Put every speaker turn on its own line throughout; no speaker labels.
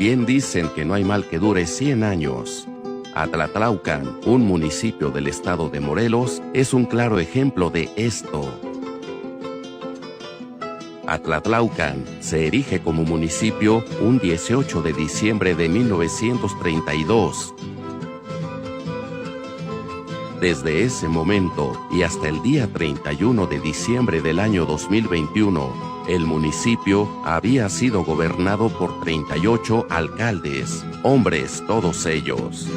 Bien dicen que no hay mal que dure 100 años. Atlatlaucan, un municipio del estado de Morelos, es un claro ejemplo de esto. Atlatlaucan se erige como municipio un 18 de diciembre de 1932. Desde ese momento y hasta el día 31 de diciembre del año 2021, el municipio había sido gobernado por 38 alcaldes, hombres todos ellos.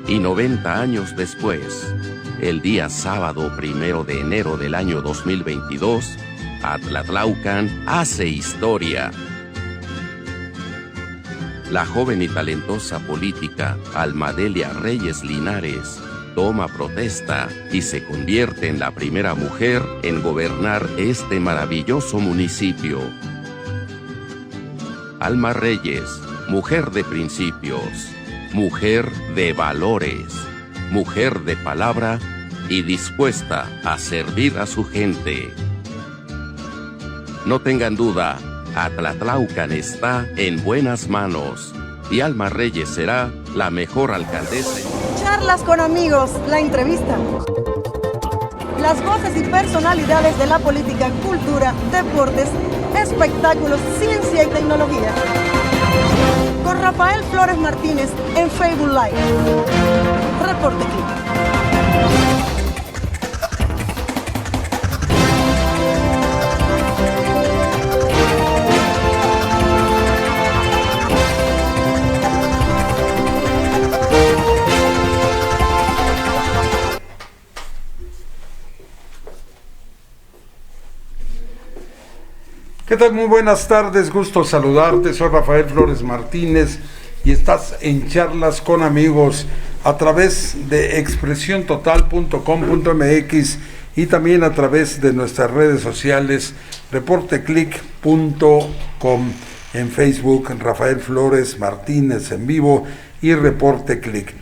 Y 90 años después, el día sábado 1 de enero del año 2022, Atlatlaucan hace historia. La joven y talentosa política Almadelia Reyes Linares toma protesta y se convierte en la primera mujer en gobernar este maravilloso municipio. Alma Reyes, mujer de principios, mujer de valores, mujer de palabra y dispuesta a servir a su gente. No tengan duda, Atlatlaucan está en buenas manos y Alma Reyes será la mejor alcaldesa.
Charlas con amigos, la entrevista. Las voces y personalidades de la política, cultura, deportes, espectáculos, ciencia y tecnología. Con Rafael Flores Martínez en Facebook Live. Reporte Click.
¿Qué tal? Muy buenas tardes, gusto saludarte, soy Rafael Flores Martínez y estás en Charlas con Amigos a través de expresiontotal.com.mx y también a través de nuestras redes sociales, reporteclick.com en Facebook, Rafael Flores Martínez en vivo y Reporte Click.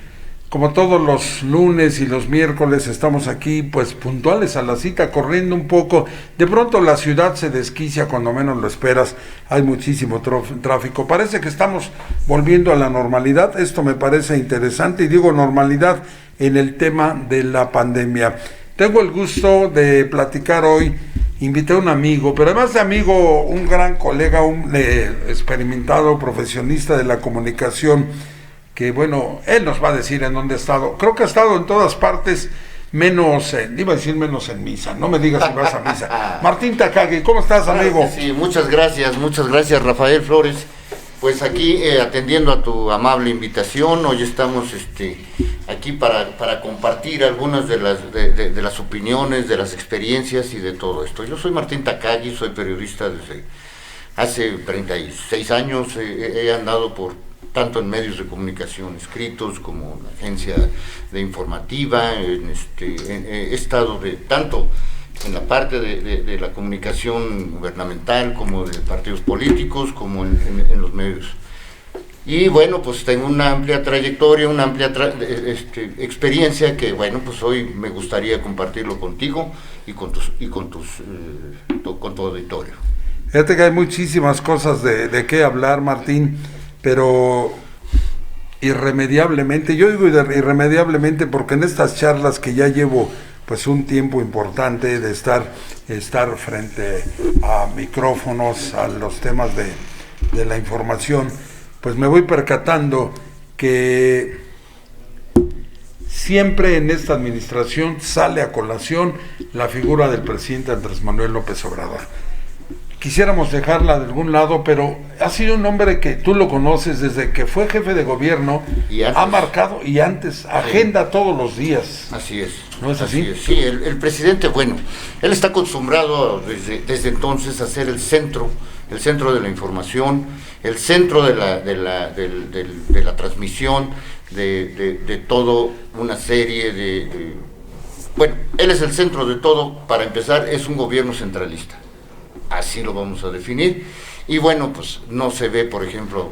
Como todos los lunes y los miércoles estamos aquí pues puntuales a la cita, corriendo un poco. De pronto la ciudad se desquicia cuando menos lo esperas, hay muchísimo tráfico. Parece que estamos volviendo a la normalidad, esto me parece interesante y digo normalidad en el tema de la pandemia. Tengo el gusto de platicar hoy, invité a un amigo, pero además de amigo, un gran colega, un experimentado profesionista de la comunicación, que bueno, él nos va a decir en dónde ha estado. Creo que ha estado en todas partes, menos, iba a decir menos en misa, no me digas si vas a misa. Martín Takagi, ¿cómo estás, amigo?
Sí, muchas gracias, Rafael Flores. Pues aquí atendiendo a tu amable invitación, hoy estamos aquí para compartir algunas de las opiniones, de las experiencias y de todo esto. Yo soy Martín Takagi, soy periodista desde hace 36 años, he andado tanto en medios de comunicación escritos como en la agencia de informativa, he estado tanto en la parte de la comunicación gubernamental como de partidos políticos, como en los medios. Y bueno, pues tengo una amplia trayectoria, una amplia experiencia que bueno, pues hoy me gustaría compartirlo contigo y con tu auditorio.
Fíjate que hay muchísimas cosas de qué hablar, Martín, pero irremediablemente, yo digo irremediablemente porque en estas charlas que ya llevo pues un tiempo importante de estar frente a micrófonos, a los temas de la información, pues me voy percatando que siempre en esta administración sale a colación la figura del presidente Andrés Manuel López Obrador. Quisiéramos dejarla de algún lado, pero ha sido un hombre que tú lo conoces desde que fue jefe de gobierno, ha marcado y antes agenda todos los días.
Así es.
¿No es así?
Sí, el presidente, bueno, él está acostumbrado desde entonces a ser el centro de la información, el centro de la transmisión, de todo una serie bueno, él es el centro de todo. Para empezar, es un gobierno centralista. Así lo vamos a definir, y bueno, pues no se ve, por ejemplo,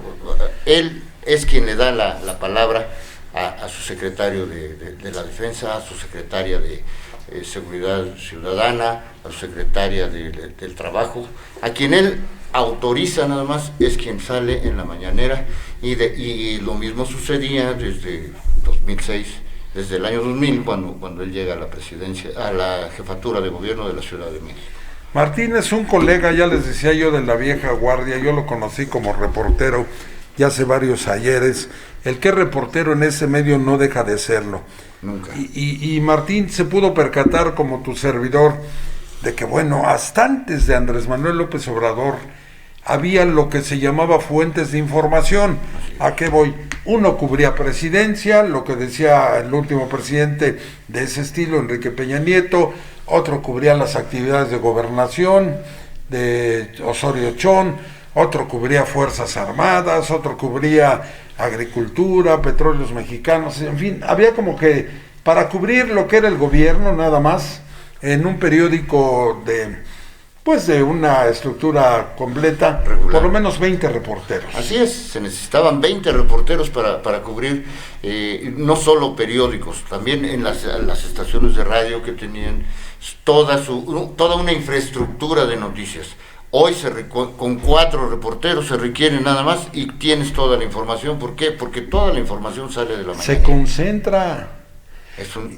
él es quien le da la palabra a su secretario de la Defensa, a su secretaria de Seguridad Ciudadana, a su secretaria del Trabajo, a quien él autoriza nada más es quien sale en la mañanera, y lo mismo sucedía desde 2006, desde el año 2000, cuando él llega a la presidencia, a la jefatura de gobierno de la Ciudad de México.
Martín es un colega, ya les decía yo, de la vieja guardia. Yo lo conocí como reportero ya hace varios ayeres. El que es reportero en ese medio no deja de serlo.
Nunca.
Y Martín se pudo percatar, como tu servidor, de que, bueno, hasta antes de Andrés Manuel López Obrador había lo que se llamaba fuentes de información. ¿A qué voy? Uno cubría presidencia, lo que decía el último presidente de ese estilo, Enrique Peña Nieto. Otro cubría las actividades de gobernación de Osorio Chong, otro cubría Fuerzas Armadas, otro cubría agricultura, petróleos mexicanos, en fin, había como que para cubrir lo que era el gobierno nada más, en un periódico de una estructura completa, regular. Por lo menos 20 reporteros.
Así es, se necesitaban 20 reporteros para cubrir no solo periódicos, también en las estaciones de radio que tenían toda una infraestructura de noticias. Hoy con 4 reporteros se requiere nada más y tienes toda la información. ¿Por qué? Porque toda la información sale de la mañana.
Se concentra.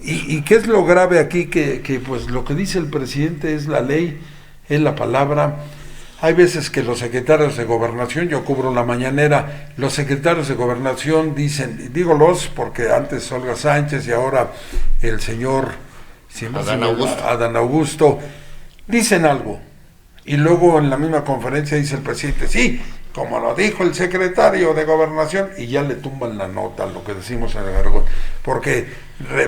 ¿Y qué es lo grave aquí? Que pues lo que dice el presidente es la ley, es la palabra. Hay veces que los secretarios de gobernación, yo cubro la mañanera, los secretarios de gobernación dicen, digo los porque antes Olga Sánchez y ahora el señor Adán Augusto, dicen algo. Y luego en la misma conferencia dice el presidente, sí, como lo dijo el secretario de Gobernación, y ya le tumban la nota, lo que decimos en el jargón. Porque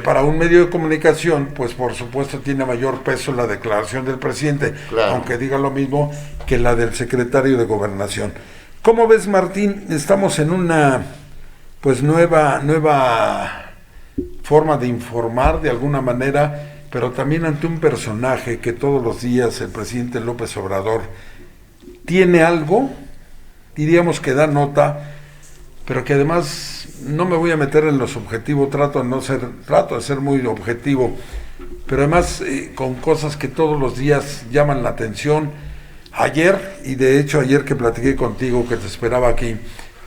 para un medio de comunicación, pues por supuesto tiene mayor peso la declaración del presidente, claro, aunque diga lo mismo que la del secretario de Gobernación. ¿Cómo ves, Martín? Estamos en una pues nueva forma de informar de alguna manera, pero también ante un personaje que todos los días el presidente López Obrador tiene algo, diríamos que da nota, pero que además no me voy a meter en lo subjetivo, trato de ser muy objetivo, pero además con cosas que todos los días llaman la atención. Ayer, y de hecho ayer que platiqué contigo, que te esperaba aquí,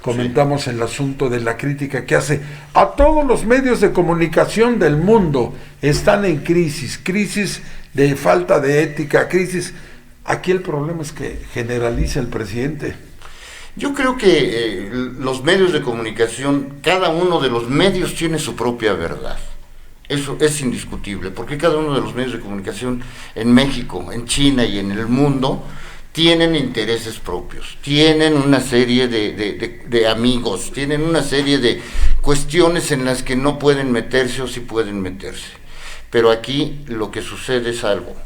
comentamos el asunto de la crítica que hace a todos los medios de comunicación del mundo. Están en crisis de falta de ética, crisis. Aquí el problema es que generaliza el presidente.
Yo creo que los medios de comunicación, cada uno de los medios tiene su propia verdad. Eso es indiscutible, porque cada uno de los medios de comunicación en México, en China y en el mundo tienen intereses propios, tienen una serie de amigos, tienen una serie de cuestiones en las que no pueden meterse o sí pueden meterse. Pero aquí lo que sucede es algo.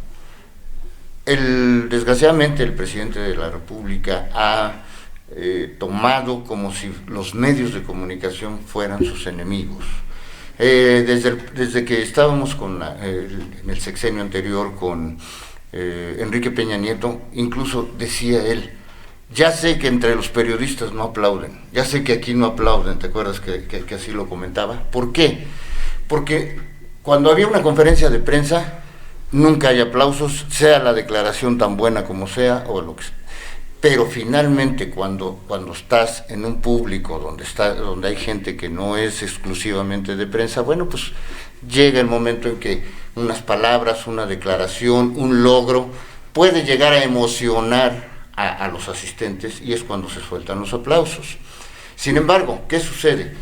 Desgraciadamente el presidente de la República ha tomado como si los medios de comunicación fueran sus enemigos. Desde que estábamos en el sexenio anterior con Enrique Peña Nieto, incluso decía él, ya sé que entre los periodistas no aplauden, ya sé que aquí no aplauden, ¿te acuerdas que así lo comentaba? ¿Por qué? Porque cuando había una conferencia de prensa, nunca hay aplausos, sea la declaración tan buena como sea, o lo que sea. Pero finalmente cuando estás en un público donde hay gente que no es exclusivamente de prensa, bueno, pues llega el momento en que unas palabras, una declaración, un logro, puede llegar a emocionar a los asistentes, y es cuando se sueltan los aplausos. Sin embargo, ¿qué sucede?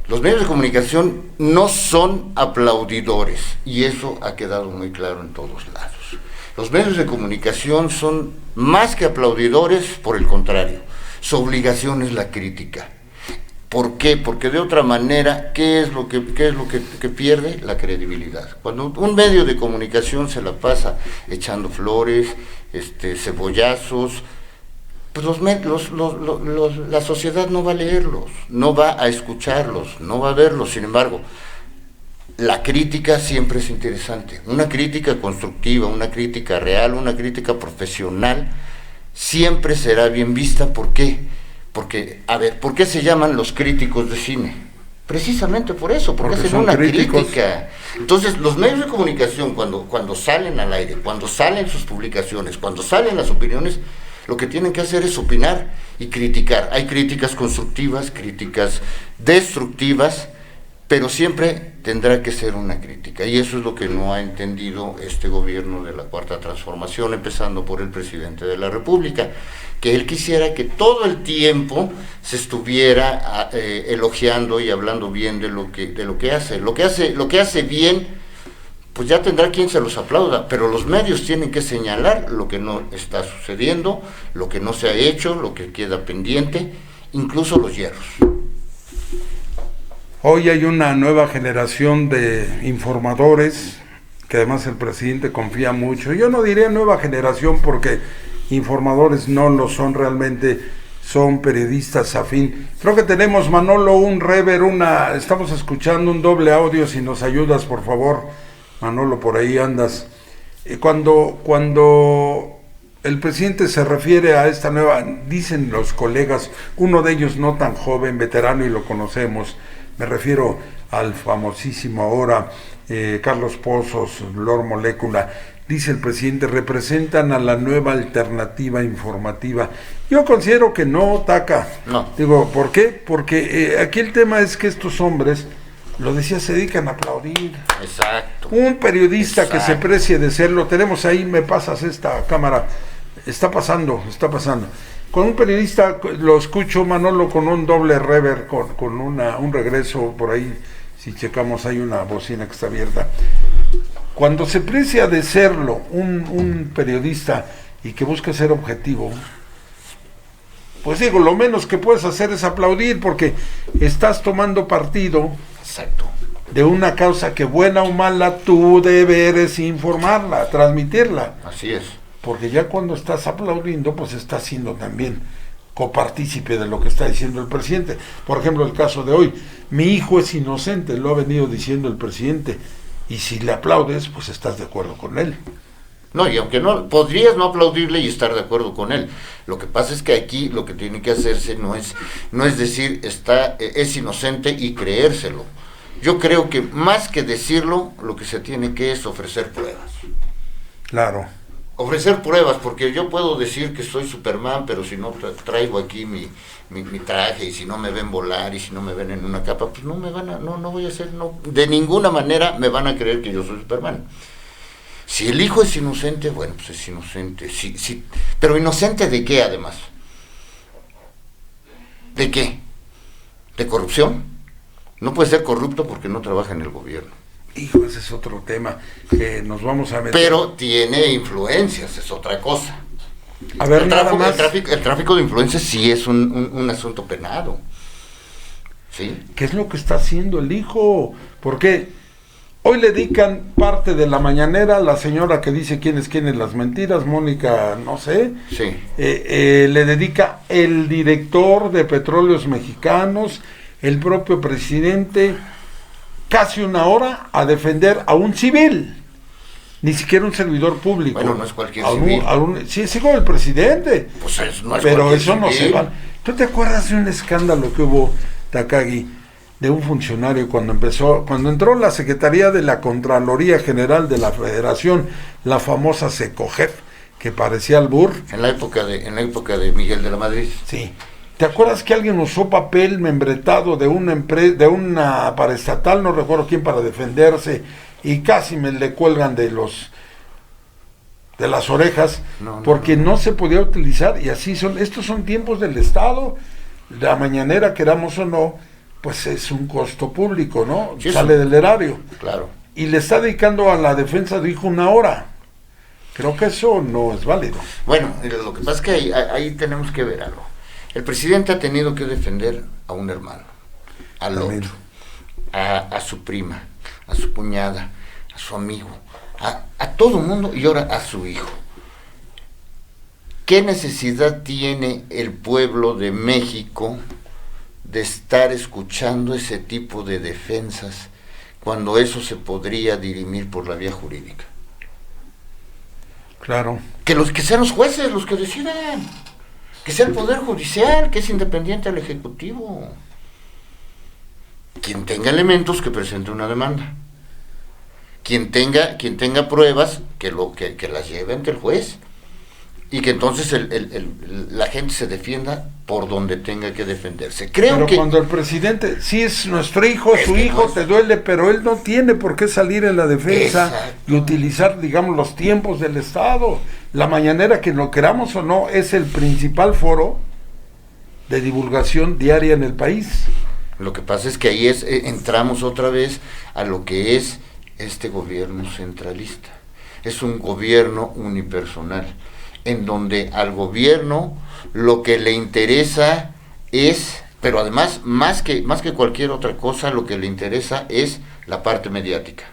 Los medios de comunicación no son aplaudidores, y eso ha quedado muy claro en todos lados. Los medios de comunicación son más que aplaudidores, por el contrario, su obligación es la crítica. ¿Por qué? Porque de otra manera, ¿qué es lo que pierde? La credibilidad. Cuando un medio de comunicación se la pasa echando flores, cebollazos, pues la sociedad no va a leerlos, no va a escucharlos, no va a verlos. Sin embargo, la crítica siempre es interesante. Una crítica constructiva, una crítica real, una crítica profesional, siempre será bien vista. ¿Por qué? Porque, a ver, ¿por qué se llaman los críticos de cine? Precisamente por eso, porque hacen una crítica. Entonces, los medios de comunicación, cuando salen al aire, cuando salen sus publicaciones, cuando salen las opiniones, Lo que tienen que hacer es opinar y criticar. Hay críticas constructivas, críticas destructivas, pero siempre tendrá que ser una crítica, y eso es lo que no ha entendido este gobierno de la Cuarta Transformación, empezando por el presidente de la República, que él quisiera que todo el tiempo se estuviera elogiando y hablando bien de lo que hace. Lo que hace bien, pues ya tendrá quien se los aplauda, pero los medios tienen que señalar lo que no está sucediendo, lo que no se ha hecho, lo que queda pendiente, incluso los hierros.
Hoy hay una nueva generación de informadores, que además el presidente confía mucho. Yo no diría nueva generación porque informadores no lo son realmente, son periodistas afín. Creo que tenemos, Manolo, un rever, estamos escuchando un doble audio, si nos ayudas, por favor. Manolo, por ahí andas. Cuando el presidente se refiere a esta nueva, dicen los colegas, uno de ellos no tan joven, veterano, y lo conocemos, me refiero al famosísimo ahora Carlos Pozos, Lord Molécula. Dice el presidente, representan a la nueva alternativa informativa. Yo considero que no, Taca.
No.
Digo, ¿por qué? Porque aquí el tema es que estos hombres, lo decía, se dedican a aplaudir.
Exacto.
Un periodista
Exacto.
que se precie de serlo, tenemos ahí, me pasas esta cámara, está pasando. Con un periodista, lo escucho, Manolo, con un doble rever, con un regreso por ahí, si checamos hay una bocina que está abierta. Cuando se precia de serlo un periodista y que busca ser objetivo, pues digo, lo menos que puedes hacer es aplaudir, porque estás tomando partido.
Exacto.
De una causa que, buena o mala, tú deberes informarla, transmitirla.
Así es.
Porque ya cuando estás aplaudiendo, pues estás siendo también copartícipe de lo que está diciendo el presidente. Por ejemplo, el caso de hoy, mi hijo es inocente, lo ha venido diciendo el presidente, y si le aplaudes, pues estás de acuerdo con él.
No, y aunque no, podrías no aplaudirle y estar de acuerdo con él. Lo que pasa es que aquí lo que tiene que hacerse no es decir es inocente y creérselo. Yo creo que más que decirlo, lo que se tiene que es ofrecer pruebas.
Claro.
Ofrecer pruebas, porque yo puedo decir que soy Superman, pero si no traigo aquí mi traje, y si no me ven volar, y si no me ven en una capa, pues no voy a hacer, de ninguna manera me van a creer que yo soy Superman. Si el hijo es inocente, bueno, pues es inocente, sí, pero ¿inocente de qué, además? ¿De qué? ¿De corrupción? No puede ser corrupto porque no trabaja en el gobierno.
Hijo, ese es otro tema que nos vamos a meter.
Pero tiene influencias, es otra cosa.
A ver, nada más.
El tráfico de influencias sí es un asunto penado. ¿Sí?
¿Qué es lo que está haciendo el hijo? Porque hoy le dedican parte de la mañanera a la señora que dice quién es las mentiras, Mónica, no sé.
Sí.
Le dedica el director de Petróleos Mexicanos, el propio presidente, casi una hora a defender a un civil, ni siquiera un servidor público.
Bueno, no es cualquier civil.
Sí, sí, con el presidente.
Pues no es
pero
cualquier
eso no
civil.
se va. ¿Tú te acuerdas de un escándalo que hubo, Takagi, de un funcionario cuando entró la Secretaría de la Contraloría General de la Federación, la famosa Secogef, que parecía albur?
En la época de Miguel de la Madrid.
Sí. ¿Te acuerdas que alguien usó papel membretado de una empresa, de una paraestatal, no recuerdo quién, para defenderse, y casi me le cuelgan de las orejas, porque no se podía utilizar? Y así son, estos son tiempos del Estado. La mañanera, queramos o no, pues es un costo público, ¿no?
Sí,
sale del erario.
Claro.
Y le está dedicando a la defensa de hijo una hora. Creo que eso no es válido.
Bueno, lo que pasa es que ahí tenemos que ver algo. El presidente ha tenido que defender a un hermano, al otro, a su prima, a su cuñada, a su amigo, a todo el mundo, y ahora a su hijo. ¿Qué necesidad tiene el pueblo de México de estar escuchando ese tipo de defensas cuando eso se podría dirimir por la vía jurídica?
Claro.
Que sean los jueces los que decidan. Que sea el Poder Judicial, que es independiente al Ejecutivo. Quien tenga elementos, que presente una demanda. Quien tenga pruebas, que las lleve ante el juez. y que entonces la gente se defienda por donde tenga que defenderse. Creo
pero
que
cuando el presidente, sí es nuestro hijo,
es
su
que
hijo,
no es...
te duele, pero él no tiene por qué salir en la defensa.
Exacto.
Y utilizar, digamos, los tiempos del Estado. La mañanera, que lo queramos o no, es el principal foro de divulgación diaria en el país.
Lo que pasa es que ahí entramos otra vez a lo que es este gobierno centralista. Es un gobierno unipersonal, en donde al gobierno lo que le interesa es, pero además más que cualquier otra cosa, lo que le interesa es la parte mediática.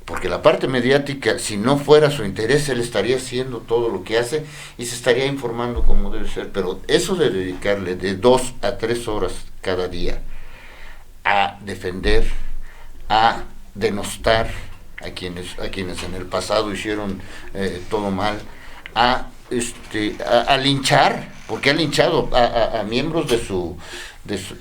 Porque la parte mediática, si no fuera su interés, él estaría haciendo todo lo que hace y se estaría informando como debe ser. Pero eso de dedicarle de 2 a 3 horas cada día a defender, a denostar a quienes en el pasado hicieron todo mal, a linchar, porque ha linchado a miembros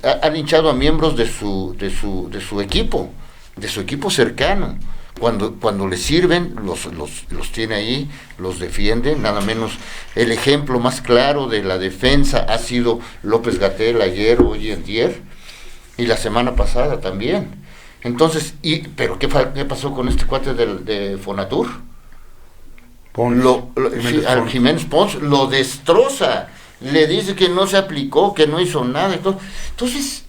ha linchado a miembros de su equipo cercano. Cuando le sirven, los tiene ahí, los defiende. Nada menos, el ejemplo más claro de la defensa ha sido López-Gatell ayer, hoy y antier, y la semana pasada también. Entonces, ¿pero qué pasó con este cuate de Fonatur? Jiménez Pons lo destroza, le dice que no se aplicó, que no hizo nada. Entonces,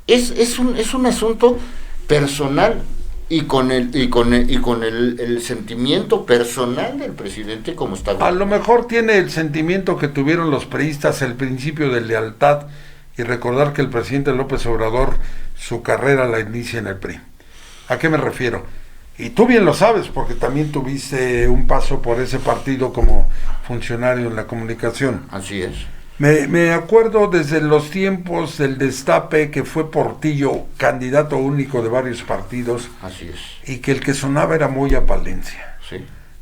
es un asunto personal y con el sentimiento personal del presidente como está.
A lo mejor tiene el sentimiento que tuvieron los priistas, el principio de lealtad, y recordar que el presidente López Obrador su carrera la inicia en el PRI. ¿A qué me refiero? Y tú bien lo sabes, porque también tuviste un paso por ese partido como funcionario en la comunicación.
Así es.
Me acuerdo desde los tiempos del destape que fue Portillo, candidato único de varios partidos.
Así es.
Y que el que sonaba era Moya Palencia.
Sí.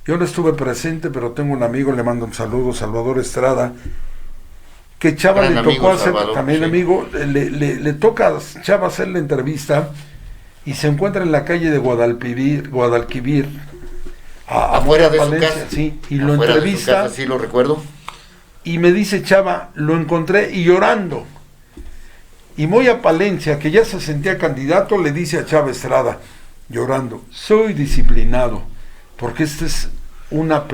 Yo no estuve presente, pero tengo un amigo, le mando un saludo, Salvador Estrada, que Chava
Gran
le tocó
amigo,
hacer,
Salvador,
también
sí.
amigo, le toca a Chava hacer la entrevista y se encuentra en la calle de Guadalquivir,
afuera de
Palencia,
su casa.
sí, y lo
Afuera
entrevista,
de su casa, sí lo recuerdo.
y me dice Chava, lo encontré y llorando. Y Moya Palencia, que ya se sentía candidato, le dice a Chava Estrada, llorando, soy disciplinado, porque esta es una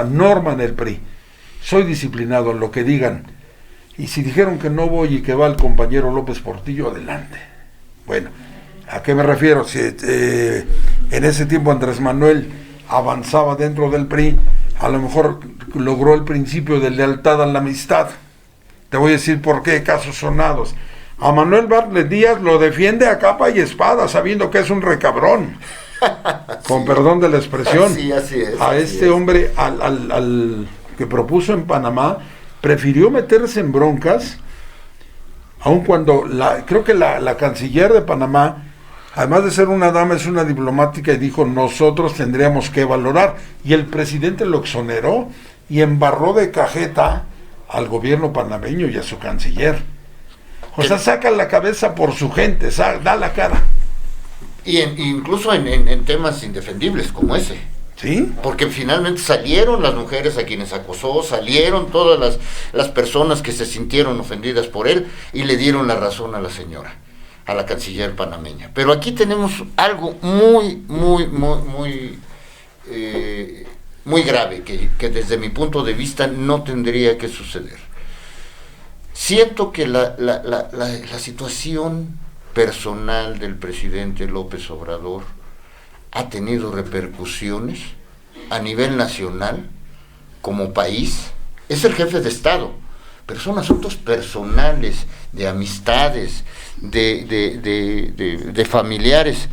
norma en el PRI. Soy disciplinado en lo que digan. Y si dijeron que no voy y que va el compañero López Portillo, adelante. Bueno, ¿a qué me refiero? Si en ese tiempo Andrés Manuel avanzaba dentro del PRI, a lo mejor logró el principio de lealtad a la amistad. Te voy a decir por qué, casos sonados. A Manuel Bartlett Díaz lo defiende a capa y espada, sabiendo que es un recabrón. Con perdón de la expresión.
Sí, así es.
A
así
este
es.
hombre, al que propuso en Panamá, prefirió meterse en broncas, aun cuando creo que la canciller de Panamá, además de ser una dama, es una diplomática, y dijo, nosotros tendríamos que valorar, y el presidente lo exoneró y embarró de cajeta al gobierno panameño y a su canciller. O sea, saca la cabeza por su gente, da la cara.
Y incluso en temas indefendibles como ese.
¿Sí?
Porque finalmente salieron las mujeres a quienes acosó, salieron todas las personas que se sintieron ofendidas por él y le dieron la razón a la señora, a la canciller panameña. Pero aquí tenemos algo muy grave que desde mi punto de vista no tendría que suceder. Siento que la situación personal del presidente López Obrador ha tenido repercusiones a nivel nacional, como país. Es el jefe de Estado, pero son asuntos personales, de amistades, de familiares,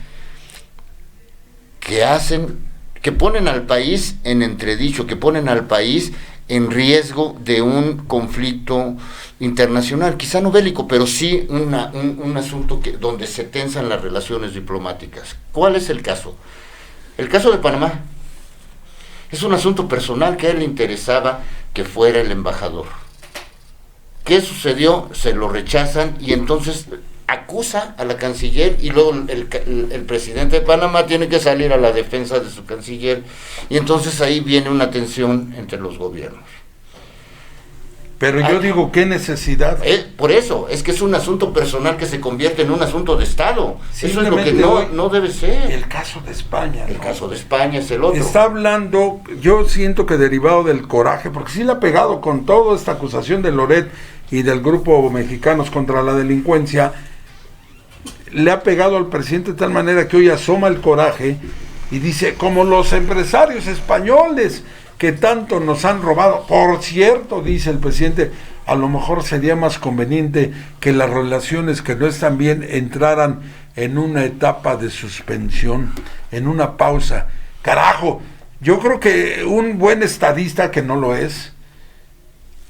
que ponen al país en entredicho, que ponen al país en riesgo de un conflicto internacional, quizá no bélico, pero sí un asunto donde se tensan las relaciones diplomáticas. ¿Cuál es el caso? El caso de Panamá. Es un asunto personal que a él le interesaba que fuera el embajador. ¿Qué sucedió? Se lo rechazan y entonces acusa a la canciller y luego el presidente de Panamá tiene que salir a la defensa de su canciller, y entonces ahí viene una tensión entre los gobiernos.
Pero yo digo, ¿qué necesidad?
Por eso, es que es un asunto personal que se convierte en un asunto de Estado. Eso es lo que no debe ser.
El caso de España.
El caso de España es el otro.
Está hablando, yo siento que derivado del coraje, porque sí le ha pegado con toda esta acusación de Loret y del grupo Mexicanos contra la Delincuencia, le ha pegado al presidente de tal manera que hoy asoma el coraje y dice, como los empresarios españoles que tanto nos han robado. Por cierto, dice el presidente, a lo mejor sería más conveniente que las relaciones que no están bien entraran en una etapa de suspensión, en una pausa. Carajo, yo creo que un buen estadista, que no lo es,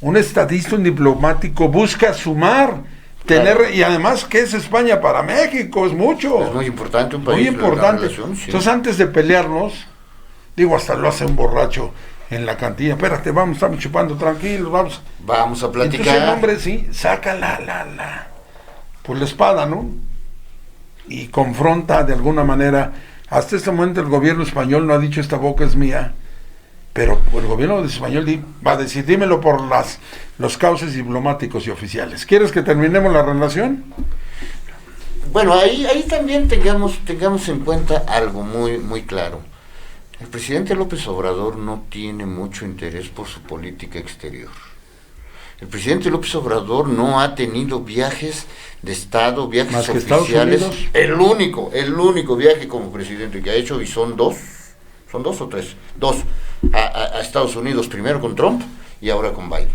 un estadista, un diplomático, busca sumar, tener, claro. Y además, ¿qué es España para México? Es mucho.
Es muy importante un país.
Muy importante.
Relación, sí.
Entonces, antes de pelearnos, digo, hasta lo hace un borracho en la cantina, espérate, estamos chupando tranquilos, vamos
a platicar.
Entonces el hombre sí saca pues la espada, ¿no? Y confronta de alguna manera. Hasta este momento el gobierno español no ha dicho esta boca es mía, pero el gobierno español va a decir, dímelo por los cauces diplomáticos y oficiales. ¿Quieres que terminemos la relación?
Bueno, ahí también tengamos en cuenta algo muy, muy claro. El presidente López Obrador no tiene mucho interés por su política exterior. El presidente López Obrador no ha tenido viajes de Estado, viajes
¿más que
oficiales.
Estados Unidos?
El único viaje como presidente que ha hecho, y son dos o tres, a Estados Unidos, primero con Trump y ahora con Biden.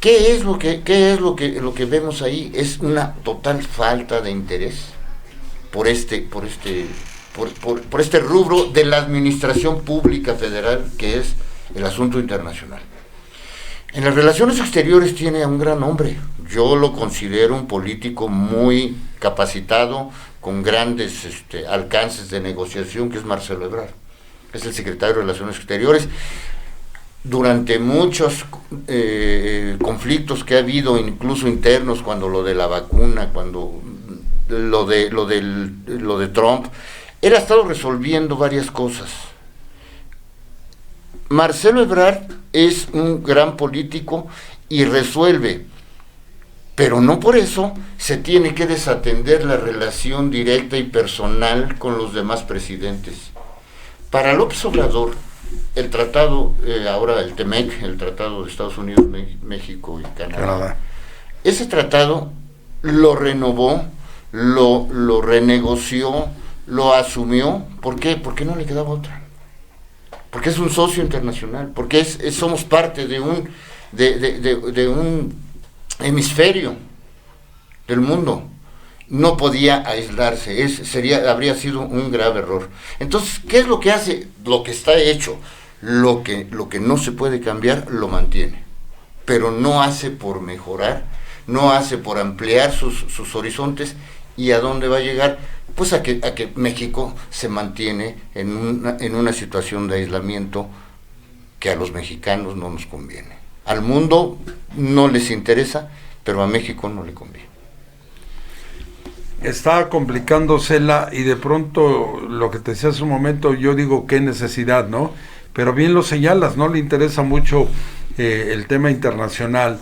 ¿Qué es lo que vemos ahí? Es una total falta de interés por este rubro de la administración pública federal, que es el asunto internacional. En las relaciones exteriores tiene a un gran hombre. Yo lo considero un político muy capacitado, con grandes alcances de negociación, que es Marcelo Ebrard. Es el secretario de Relaciones Exteriores. Durante muchos conflictos que ha habido, incluso internos, cuando lo de la vacuna, cuando lo de Trump, él ha estado resolviendo varias cosas. Marcelo Ebrard es un gran político y resuelve, pero no por eso se tiene que desatender la relación directa y personal con los demás presidentes. Para López Obrador, el tratado, ahora el TEMEC, el tratado de Estados Unidos, México y Canadá, ese tratado lo renovó, lo renegoció, lo asumió. ¿Por qué? Porque no le quedaba otra. Porque es un socio internacional, porque somos parte de un hemisferio del mundo. No podía aislarse, habría sido un grave error. Entonces, ¿qué es lo que hace? Lo que está hecho, lo que no se puede cambiar, lo mantiene, pero no hace por mejorar, no hace por ampliar sus horizontes. ¿Y a dónde va a llegar? Pues a que México se mantiene en una situación de aislamiento que a los mexicanos no nos conviene. Al mundo no les interesa, pero a México no le conviene.
Está complicándosela, y de pronto lo que te decía hace un momento, yo digo qué necesidad, ¿no? Pero bien lo señalas, no le interesa mucho el tema internacional.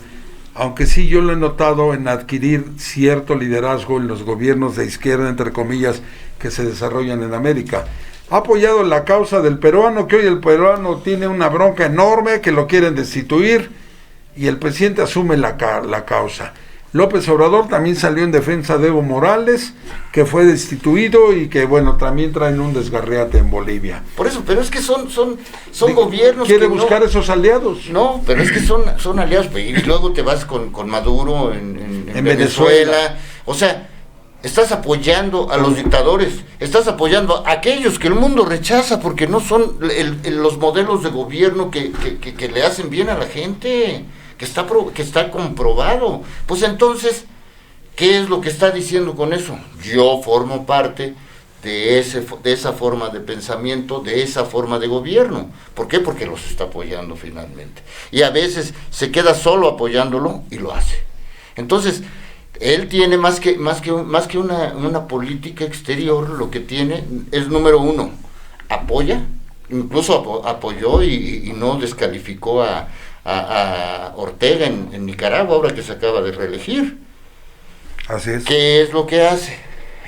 Aunque sí yo lo he notado en adquirir cierto liderazgo en los gobiernos de izquierda, entre comillas, que se desarrollan en América. Ha apoyado la causa del peruano, que hoy el peruano tiene una bronca enorme, que lo quieren destituir, y el presidente asume la causa. López Obrador también salió en defensa de Evo Morales, que fue destituido y que, bueno, también traen un desgarriate en Bolivia.
Por eso, pero es que son gobiernos
¿quiere buscar esos aliados?
No, pero es que son aliados, y luego te vas con Maduro en Venezuela. O sea, estás apoyando a los dictadores, estás apoyando a aquellos que el mundo rechaza porque no son los modelos de gobierno que le hacen bien a la gente, que está comprobado. Pues entonces, ¿qué es lo que está diciendo con eso? Yo formo parte de esa forma de pensamiento, de esa forma de gobierno. ¿Por qué? Porque los está apoyando finalmente. Y a veces se queda solo apoyándolo y lo hace. Entonces, Él tiene más que una política exterior, lo que tiene es, número uno, apoya, incluso apoyó y no descalificó a Ortega en Nicaragua, ahora que se acaba de reelegir.
Así es.
¿Qué es lo que hace?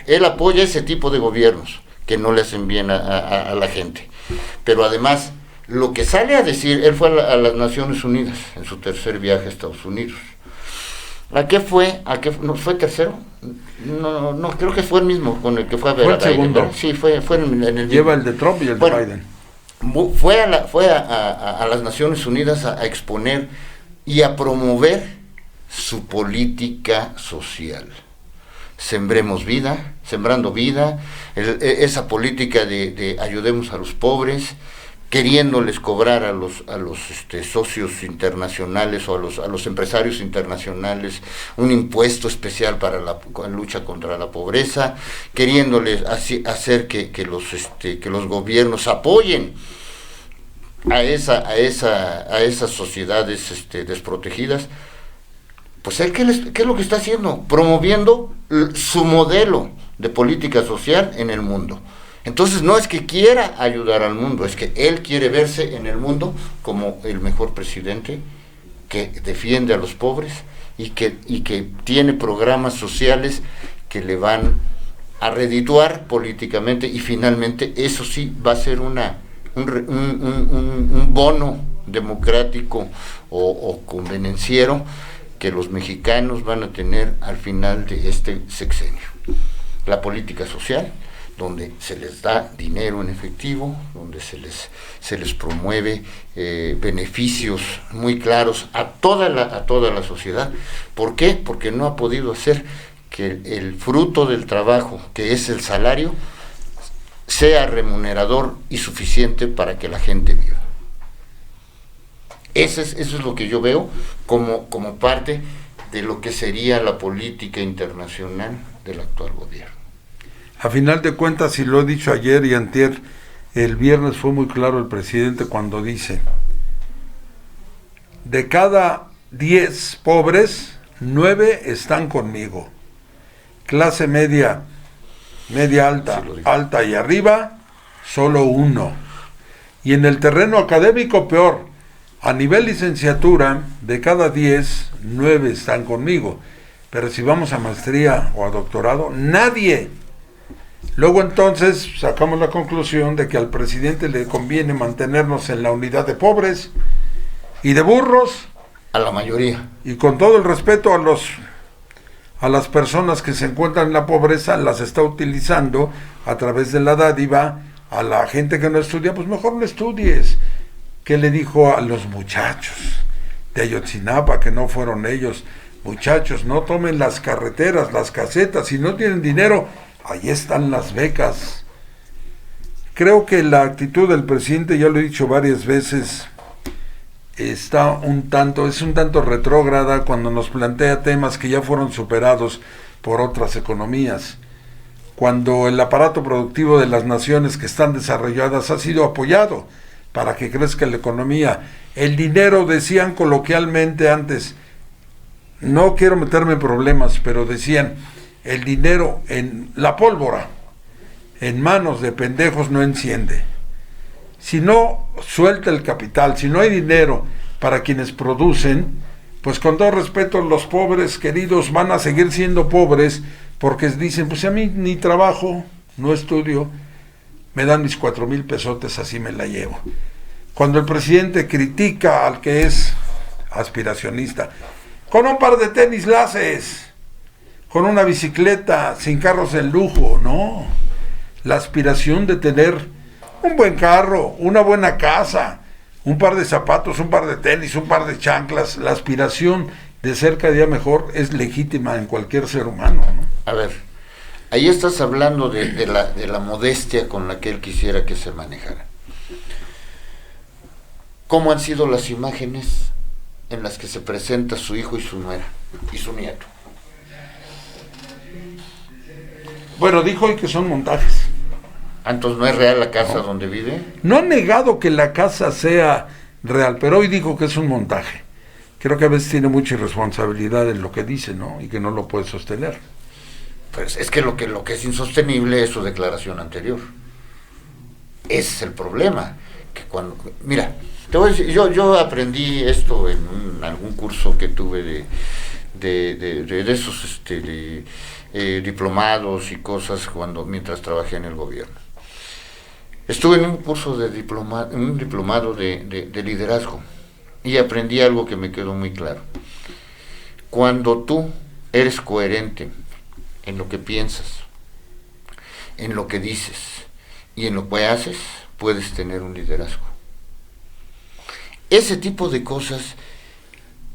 Él apoya ese tipo de gobiernos que no le hacen bien a la gente. Pero además, lo que sale a decir, él fue a las Naciones Unidas en su tercer viaje a Estados Unidos. ¿A qué fue? ¿No fue tercero? No, creo que fue el mismo con el que fue a ver
fue
a Biden.
Segundo.
¿Verdad? Sí, fue en el mismo.
Lleva el de Trump y el de Biden.
Fue a las Naciones Unidas a exponer y a promover su política social. Sembrando vida, esa política de ayudemos a los pobres, queriéndoles cobrar a los socios internacionales o a los empresarios internacionales un impuesto especial para la lucha contra la pobreza, queriéndoles hacer que los gobiernos apoyen a esas sociedades desprotegidas. Pues ¿qué es lo que está haciendo? Promoviendo su modelo de política social en el mundo. Entonces no es que quiera ayudar al mundo, es que él quiere verse en el mundo como el mejor presidente que defiende a los pobres y que tiene programas sociales que le van a redituar políticamente, y finalmente eso sí va a ser un bono democrático o convenenciero que los mexicanos van a tener al final de este sexenio. La política social, donde se les da dinero en efectivo, donde se les promueve beneficios muy claros a toda la sociedad. ¿Por qué? Porque no ha podido hacer que el fruto del trabajo, que es el salario, sea remunerador y suficiente para que la gente viva. Eso es lo que yo veo como parte de lo que sería la política internacional del actual gobierno.
A final de cuentas, y lo he dicho ayer y antier, el viernes fue muy claro el presidente cuando dice: de cada 10 pobres, 9 están conmigo. Clase media, media alta, alta y arriba, solo 1. Y en el terreno académico, peor. A nivel licenciatura, de cada 10, 9 están conmigo. Pero si vamos a maestría o a doctorado, nadie. Luego entonces sacamos la conclusión de que al presidente le conviene mantenernos en la unidad de pobres y de burros.
A la mayoría.
Y con todo el respeto a las personas que se encuentran en la pobreza, las está utilizando a través de la dádiva. A la gente que no estudia, pues mejor no estudies. ¿Qué le dijo a los muchachos de Ayotzinapa, que no fueron ellos? Muchachos, no tomen las carreteras, las casetas, si no tienen dinero, ahí están las becas. Creo que la actitud del presidente, ya lo he dicho varias veces, es un tanto retrógrada cuando nos plantea temas que ya fueron superados por otras economías. Cuando el aparato productivo de las naciones que están desarrolladas ha sido apoyado para que crezca la economía. El dinero, decían coloquialmente antes, no quiero meterme en problemas, pero decían, el dinero en la pólvora, en manos de pendejos no enciende. Si no suelta el capital, si no hay dinero para quienes producen, pues con todo respeto, los pobres queridos van a seguir siendo pobres, porque dicen, pues a mí ni trabajo, no estudio, me dan mis 4,000 pesotes, así me la llevo. Cuando el presidente critica al que es aspiracionista, con un par de tenis la haces, con una bicicleta, sin carros de lujo, no. La aspiración de tener un buen carro, una buena casa, un par de zapatos, un par de tenis, un par de chanclas, la aspiración de ser cada día mejor es legítima en cualquier ser humano, ¿no?
A ver, ahí estás hablando de la modestia con la que él quisiera que se manejara. ¿Cómo han sido las imágenes en las que se presenta su hijo y su nuera y su nieto?
Bueno, dijo hoy que son montajes.
Entonces, ¿no es real la casa donde vive?
No ha negado que la casa sea real, pero hoy dijo que es un montaje. creo que a veces tiene mucha irresponsabilidad en lo que dice, ¿no? Y que no lo puede sostener.
Pues es que lo que es insostenible es su declaración anterior. Ese es el problema. Que cuando, mira, te voy a decir, yo aprendí esto en algún curso que tuve de esos diplomados y cosas mientras trabajé en el gobierno. Estuve en un curso un diplomado de liderazgo y aprendí algo que me quedó muy claro. Cuando tú eres coherente en lo que piensas, en lo que dices y en lo que haces, puedes tener un liderazgo. Ese tipo de cosas,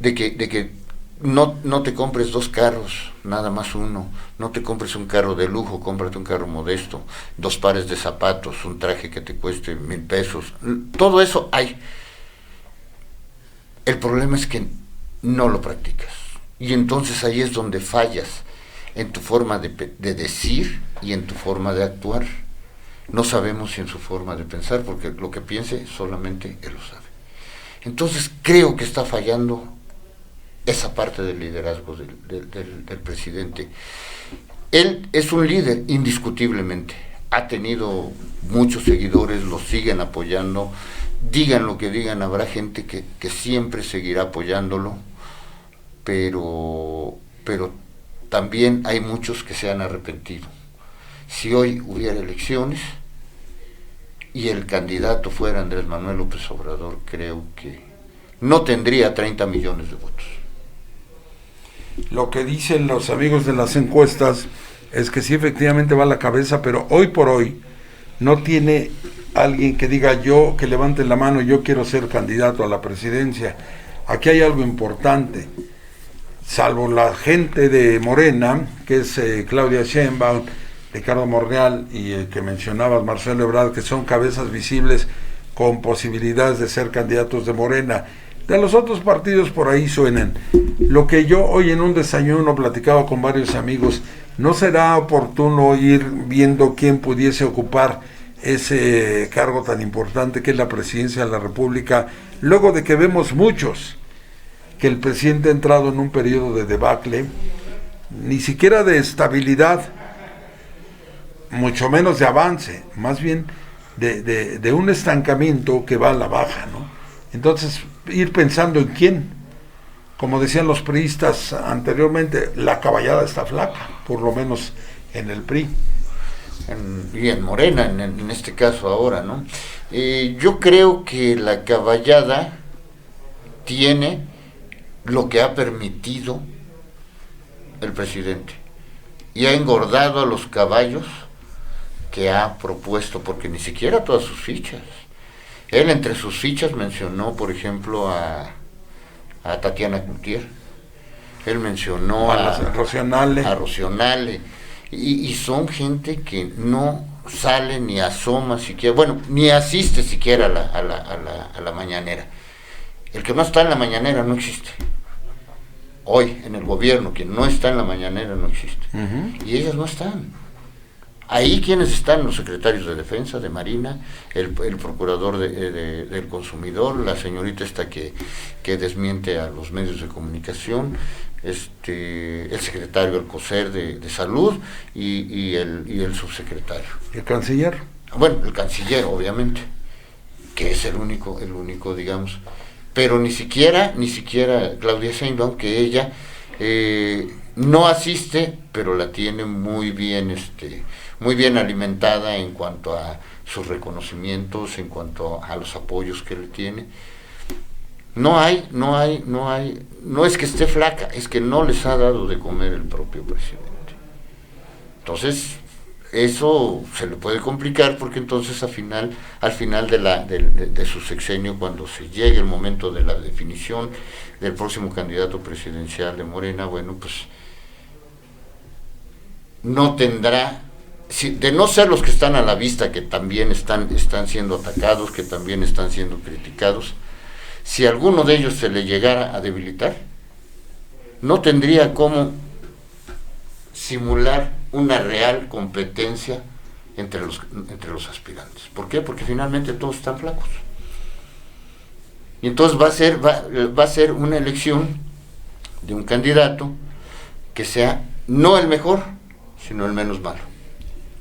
de que no te compres 2 carros, nada más uno, no te compres un carro de lujo, cómprate un carro modesto, 2 pares de zapatos, un traje que te cueste 1,000 pesos, todo eso hay. El problema es que no lo practicas, y entonces ahí es donde fallas, en tu forma de decir y en tu forma de actuar. No sabemos si en su forma de pensar, porque lo que piense solamente él lo sabe. Entonces creo que está fallando esa parte del liderazgo del presidente. Él es un líder indiscutiblemente, ha tenido muchos seguidores, lo siguen apoyando, digan lo que digan, habrá gente que siempre seguirá apoyándolo, pero también hay muchos que se han arrepentido. Si hoy hubiera elecciones y el candidato fuera Andrés Manuel López Obrador, creo que no tendría 30 millones de votos.
Lo que dicen los amigos de las encuestas es que sí, efectivamente va a la cabeza, pero hoy por hoy no tiene alguien que diga yo, que levante la mano, yo quiero ser candidato a la presidencia. Aquí hay algo importante. Salvo la gente de Morena, que es Claudia Sheinbaum, Ricardo Monreal y el que mencionabas, Marcelo Ebrard, que son cabezas visibles con posibilidades de ser candidatos de Morena. De los otros partidos por ahí suenan. Lo que yo hoy en un desayuno platicaba con varios amigos, ¿no será oportuno ir viendo quién pudiese ocupar ese cargo tan importante que es la presidencia de la República, luego de que vemos muchos que el presidente ha entrado en un periodo de debacle, ni siquiera de estabilidad, mucho menos de avance, más bien de un estancamiento que va a la baja, ¿no? Entonces, ir pensando en quién, como decían los priistas anteriormente, la caballada está flaca, por lo menos en el PRI.
Y en Morena, en este caso ahora, ¿no? Yo creo que la caballada tiene lo que ha permitido el presidente y ha engordado a los caballos que ha propuesto, porque ni siquiera todas sus fichas. Él entre sus fichas mencionó, por ejemplo, a Tatiana Cloutier, él mencionó a Rocío y son gente que no sale ni asoma siquiera, bueno, ni asiste siquiera a la mañanera. El que no está en la mañanera no existe. Hoy, en el gobierno, quien no está en la mañanera no existe. Y ellas no están. Ahí quienes están, los secretarios de Defensa, de Marina, el procurador del consumidor, la señorita esta que desmiente a los medios de comunicación, el secretario del COSER de Salud y el subsecretario.
¿El canciller?
Bueno, el canciller, obviamente, que es el único, digamos, pero ni siquiera Claudia Sheinbaum, que ella no asiste, pero la tiene muy bien alimentada en cuanto a sus reconocimientos, en cuanto a los apoyos que le tiene. No es que esté flaca, es que no les ha dado de comer el propio presidente. Entonces, eso se le puede complicar, porque entonces al final de su sexenio, cuando se llegue el momento de la definición del próximo candidato presidencial de Morena, bueno, pues no tendrá, de no ser los que están a la vista, que también están siendo atacados, que también están siendo criticados, si alguno de ellos se le llegara a debilitar, no tendría cómo simular una real competencia entre los aspirantes. ¿Por qué? Porque finalmente todos están flacos. Y entonces va a ser una elección de un candidato que sea no el mejor, sino el menos malo.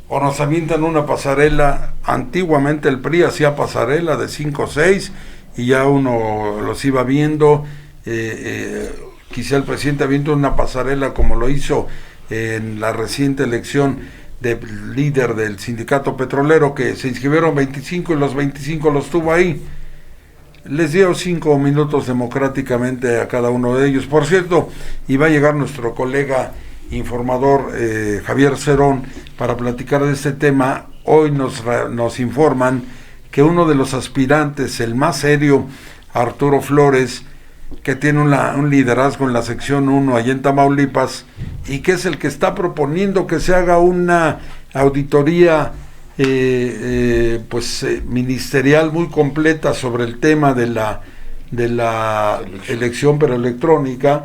O nos avientan una pasarela, antiguamente el PRI hacía pasarela de 5 o 6 y ya uno los iba viendo, quizá el presidente avienta una pasarela como lo hizo en la reciente elección de líder del sindicato petrolero, que se inscribieron 25 y los 25 los tuvo ahí. Les dio 5 minutos democráticamente a cada uno de ellos. Por cierto, iba a llegar nuestro colega informador Javier Cerón para platicar de este tema. Hoy nos informan que uno de los aspirantes, el más serio, Arturo Flores, que tiene un liderazgo en la sección 1 allá en Tamaulipas, y que es el que está proponiendo que se haga una auditoría ministerial muy completa sobre el tema de la elección pero electrónica,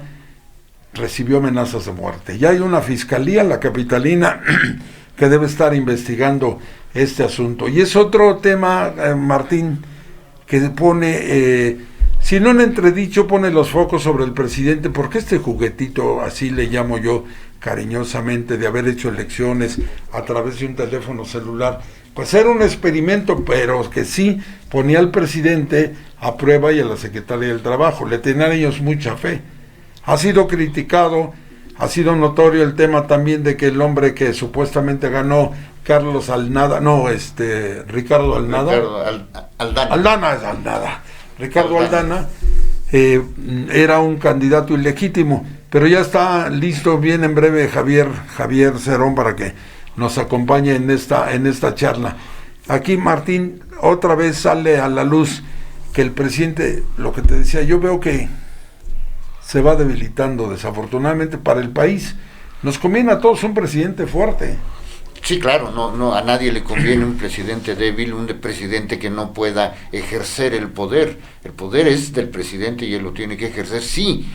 recibió amenazas de muerte. Ya hay una fiscalía, la capitalina, que debe estar investigando este asunto. Y es otro tema, Martín, que pone, si no en entredicho, pone los focos sobre el presidente, porque este juguetito, así le llamo yo cariñosamente, de haber hecho elecciones a través de un teléfono celular, pues era un experimento, pero que sí ponía al presidente a prueba y a la secretaria del Trabajo. Le tenían ellos mucha fe. Ha sido criticado, ha sido notorio el tema también de que el hombre que supuestamente ganó, Ricardo Aldana, era un candidato ilegítimo, pero ya está listo, viene en breve Javier Cerón para que nos acompañe en esta charla. Aquí, Martín, otra vez sale a la luz que el presidente, lo que te decía, yo veo que se va debilitando desafortunadamente para el país. Nos conviene a todos un presidente fuerte.
Sí, claro, no a nadie le conviene un presidente débil, un presidente que no pueda ejercer el poder. El poder es del presidente y él lo tiene que ejercer, sí,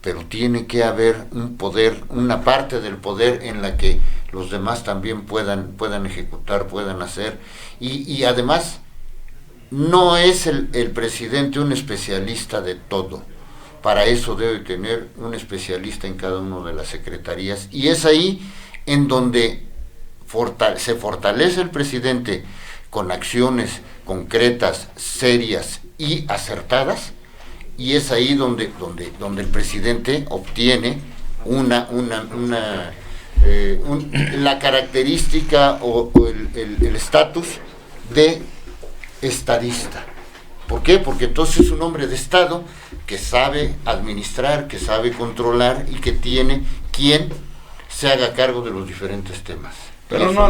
pero tiene que haber un poder, una parte del poder en la que los demás también puedan ejecutar, puedan hacer, y además no es el presidente un especialista de todo. Para eso debe tener un especialista en cada una de las secretarías, y es ahí en donde se fortalece el presidente con acciones concretas, serias y acertadas, y es ahí donde el presidente obtiene la característica o el estatus de estadista. ¿Por qué? Porque entonces es un hombre de Estado que sabe administrar, que sabe controlar y que tiene quien se haga cargo de los diferentes temas.
Pero no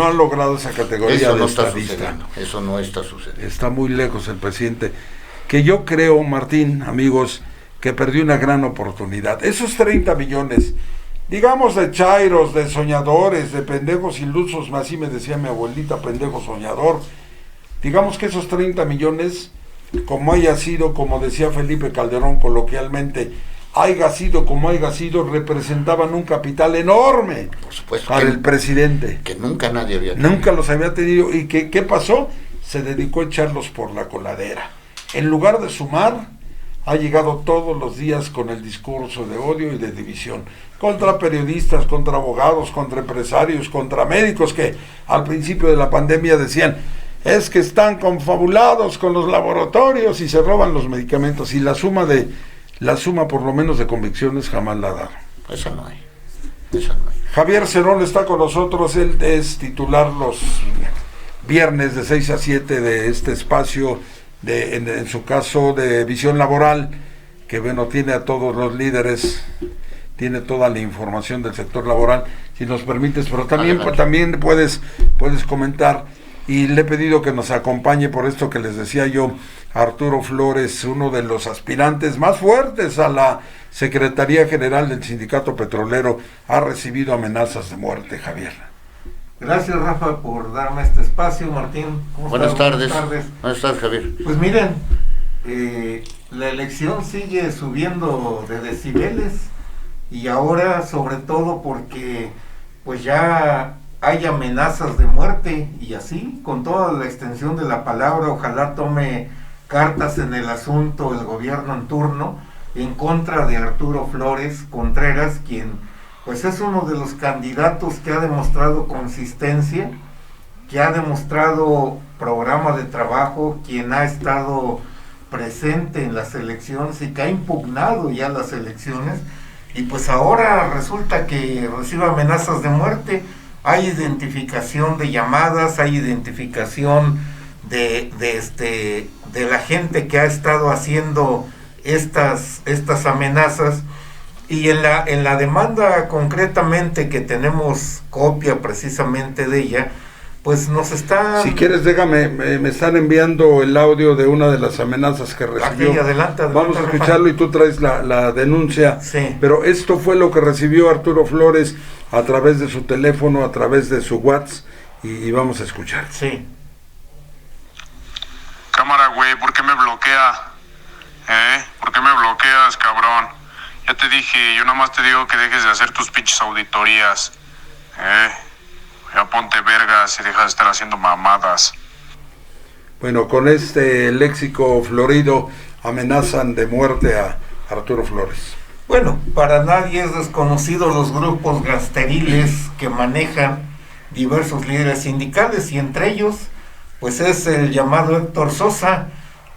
ha logrado esa categoría
eso
de
no
estadista.
Está sucediendo. Eso no está sucediendo.
Está muy lejos el presidente, que yo creo, Martín, amigos, que perdió una gran oportunidad. Esos 30 millones, digamos, de chairos, de soñadores, de pendejos ilusos, así me decía mi abuelita, pendejo soñador. Digamos que esos 30 millones, como haya sido, como decía Felipe Calderón coloquialmente, haya sido como haya sido, representaban un capital enorme,
por supuesto,
para el presidente.
Que nunca nadie había tenido.
Nunca los había tenido. ¿Y qué pasó? Se dedicó a echarlos por la coladera. En lugar de sumar, ha llegado todos los días con el discurso de odio y de división. Contra periodistas, contra abogados, contra empresarios, contra médicos que al principio de la pandemia decían, es que están confabulados con los laboratorios y se roban los medicamentos, y la suma por lo menos de convicciones jamás la da.
Eso no hay.
Javier Cerón está con nosotros, él es titular los viernes de 6 a 7 de este espacio, en su caso de Visión Laboral, que bueno, tiene a todos los líderes, tiene toda la información del sector laboral, si nos permites, pero también puedes comentar. Y le he pedido que nos acompañe por esto que les decía yo, Arturo Flores, uno de los aspirantes más fuertes a la Secretaría General del Sindicato Petrolero, ha recibido amenazas de muerte, Javier.
Gracias, Rafa, por darme este espacio. Martín, ¿cómo
Buenas
estás?
tardes. Buenas tardes, Javier.
Pues miren, la elección sigue subiendo de decibeles, y ahora sobre todo porque pues ya hay amenazas de muerte, y así, con toda la extensión de la palabra, ojalá tome cartas en el asunto el gobierno en turno en contra de Arturo Flores Contreras, quien pues es uno de los candidatos que ha demostrado consistencia, que ha demostrado programa de trabajo, quien ha estado presente en las elecciones y que ha impugnado ya las elecciones, y pues ahora resulta que recibe amenazas de muerte. Hay identificación de llamadas, hay identificación de la gente que ha estado haciendo estas amenazas, y en la demanda concretamente, que tenemos copia precisamente de ella, pues nos está...
Si quieres, déjame, me están enviando el audio de una de las amenazas que recibió.
Aquí, adelante,
vamos a escucharlo y tú traes la denuncia.
Sí.
Pero esto fue lo que recibió Arturo Flores a través de su teléfono, a través de su WhatsApp, y vamos a escuchar.
Sí.
Cámara, güey, ¿por qué me bloquea? ¿Por qué me bloqueas, cabrón? Ya te dije, yo nomás te digo que dejes de hacer tus pinches auditorías. Ya ponte vergas y deja de estar haciendo mamadas.
Bueno, con este léxico florido amenazan de muerte a Arturo Flores.
Bueno, para nadie es desconocido los grupos gasteriles que manejan diversos líderes sindicales, y entre ellos pues es el llamado Héctor Sosa,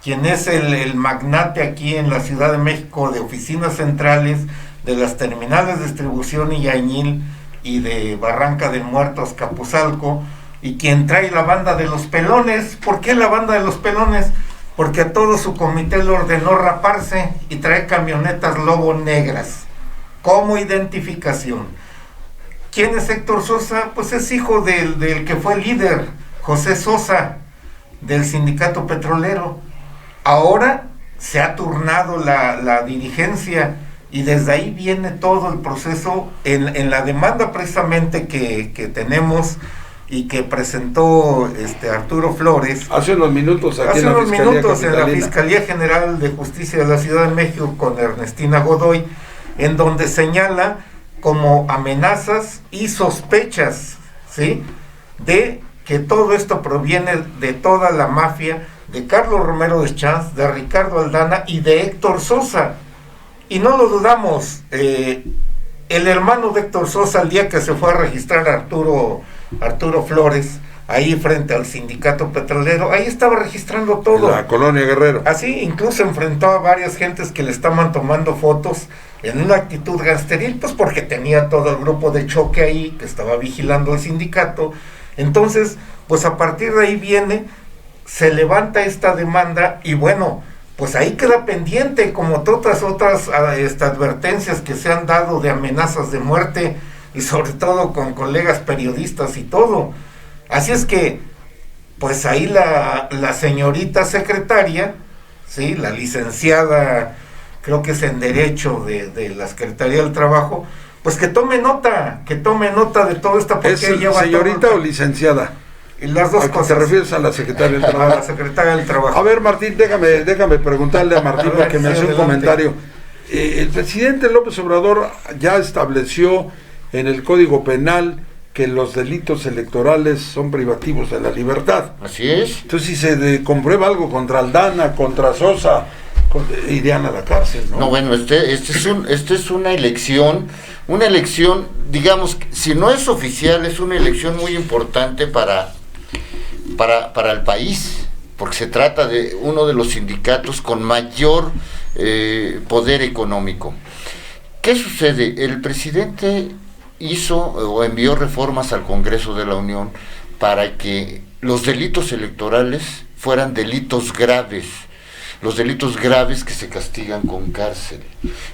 quien es el magnate aquí en la Ciudad de México de oficinas centrales de las terminales de distribución Illañil y de Barranca del Muerto, Azcapotzalco, y quien trae la banda de los pelones. ¿Por qué la banda de los pelones? Porque a todo su comité le ordenó raparse y trae camionetas Lobo negras como identificación. ¿Quién es Héctor Sosa? Pues es hijo del que fue líder, José Sosa, del sindicato petrolero. Ahora se ha turnado la dirigencia, y desde ahí viene todo el proceso en la demanda precisamente que tenemos y que presentó Arturo Flores
hace unos minutos aquí
hace
en la
unos
Fiscalía
minutos en la
Capitalina.
Fiscalía General de Justicia de la Ciudad de México con Ernestina Godoy, en donde señala como amenazas y sospechas, ¿sí?, de que todo esto proviene de toda la mafia de Carlos Romero Deschamps, de Ricardo Aldana y de Héctor Sosa. Y no lo dudamos, el hermano de Héctor Sosa, el día que se fue a registrar Arturo Flores, ahí frente al sindicato petrolero, ahí estaba registrando todo.
La Colonia Guerrero.
Así, incluso enfrentó a varias gentes que le estaban tomando fotos en una actitud gangsteril, pues porque tenía todo el grupo de choque ahí, que estaba vigilando el sindicato. Entonces, pues a partir de ahí se levanta esta demanda, y bueno, pues ahí queda pendiente, como todas otras advertencias que se han dado de amenazas de muerte, y sobre todo con colegas periodistas y todo. Así es que, pues ahí la señorita secretaria, ¿sí?, la licenciada, creo que es en Derecho de la Secretaría del Trabajo, pues que tome nota de todo esto.
¿Es señorita o licenciada?
Y las dos cosas.
¿Te refieres a la secretaria del Trabajo?
A la secretaria del Trabajo.
A ver, Martín, déjame preguntarle a Martín, porque me hace un comentario. El presidente López Obrador ya estableció en el Código Penal que los delitos electorales son privativos de la libertad.
Así es.
Entonces, si se comprueba algo contra Aldana, contra Sosa, irían a la cárcel, ¿no?
No, bueno, este es una elección, digamos, si no es oficial, es una elección muy importante para el país, porque se trata de uno de los sindicatos con mayor poder económico. ¿Qué sucede? El presidente hizo o envió reformas al Congreso de la Unión para que los delitos electorales fueran delitos graves, los delitos graves que se castigan con cárcel.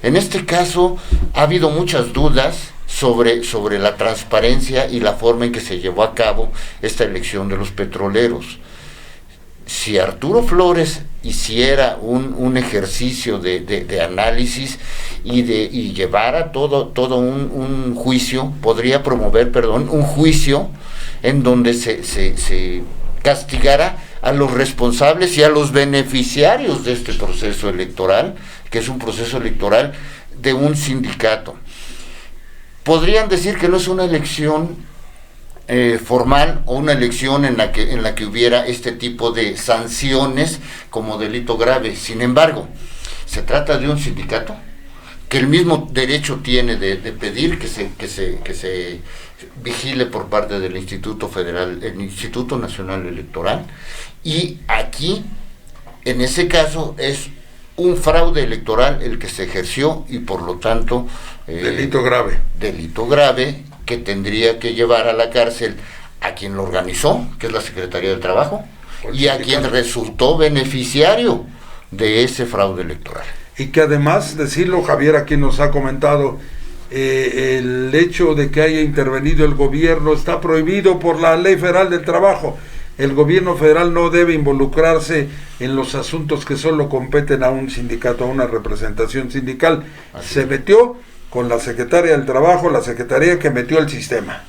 En este caso ha habido muchas dudas sobre la transparencia y la forma en que se llevó a cabo esta elección de los petroleros. Si Arturo Flores hiciera un ejercicio de análisis y llevara todo un juicio, podría promover, un juicio en donde se castigara a los responsables y a los beneficiarios de este proceso electoral, que es un proceso electoral de un sindicato. Podrían decir que no es una elección formal o una elección en la que hubiera este tipo de sanciones como delito grave. Sin embargo, se trata de un sindicato que el mismo derecho tiene de pedir que se vigile por parte del Instituto Federal, el Instituto Nacional Electoral, y aquí, en ese caso, es un fraude electoral el que se ejerció y por lo tanto
delito grave.
Delito grave que tendría que llevar a la cárcel a quien lo organizó, que es la Secretaría del Trabajo, y a quien resultó beneficiario de ese fraude electoral.
Y que además, decirlo, Javier, aquí nos ha comentado, el hecho de que haya intervenido el gobierno está prohibido por la Ley Federal del Trabajo. El gobierno federal no debe involucrarse en los asuntos que solo competen a un sindicato, a una representación sindical. Se metió con la Secretaría del Trabajo, la Secretaría que metió el sistema,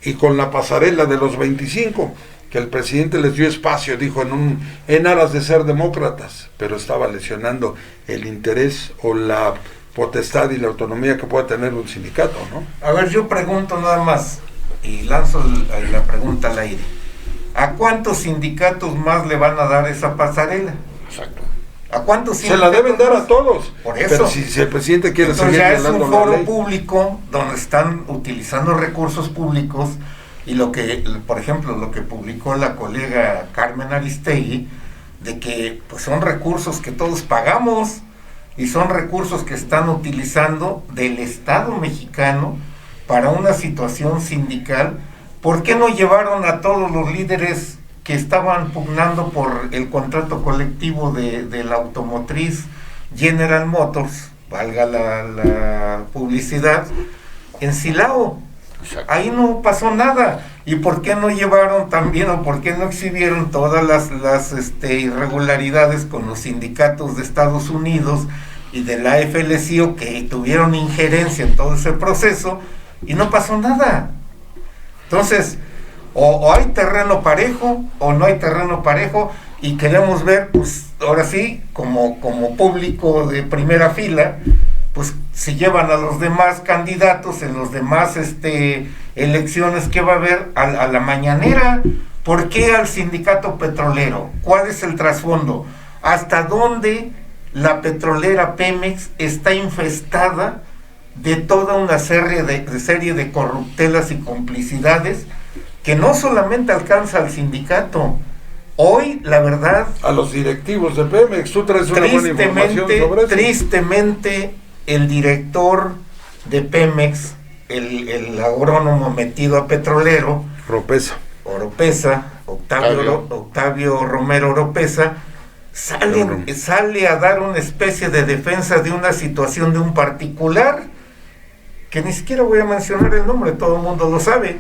y con la pasarela de los 25, que el presidente les dio espacio, dijo, en aras de ser demócratas, pero estaba lesionando el interés o la potestad y la autonomía que pueda tener un sindicato, ¿no?
A ver, yo pregunto nada más, y lanzo la pregunta al aire. ¿A cuántos sindicatos más le van a dar esa pasarela?
Exacto.
¿A cuántos
se la deben dar a todos?
Por eso.
Pero si el presidente quiere
entonces
seguir
ya es un
violando
foro
la ley
público donde están utilizando recursos públicos, y lo que, por ejemplo, lo que publicó la colega Carmen Aristegui, de que pues son recursos que todos pagamos y son recursos que están utilizando del Estado mexicano para una situación sindical. ¿Por qué no llevaron a todos los líderes que estaban pugnando por el contrato colectivo de la automotriz General Motors, valga la publicidad, en Silao? Ahí no pasó nada. ¿Y por qué no llevaron también, o por qué no exhibieron todas las irregularidades con los sindicatos de Estados Unidos y de la AFL-CIO, que tuvieron injerencia en todo ese proceso, y no pasó nada? Entonces, o hay terreno parejo o no hay terreno parejo, y queremos ver, pues ahora sí, como público de primera fila, pues si llevan a los demás candidatos en los demás elecciones que va a haber a la mañanera. ¿Por qué al sindicato petrolero? ¿Cuál es el trasfondo? ¿Hasta dónde la petrolera Pemex está infestada de toda una serie de corruptelas y complicidades que no solamente alcanza al sindicato? Hoy, la verdad,
a los directivos de Pemex, tú traes una buena información sobre eso.
Tristemente, el director de Pemex, el agrónomo metido a petrolero, Oropesa, Octavio Romero Oropesa, sale a dar una especie de defensa de una situación de un particular, que ni siquiera voy a mencionar el nombre, todo el mundo lo sabe.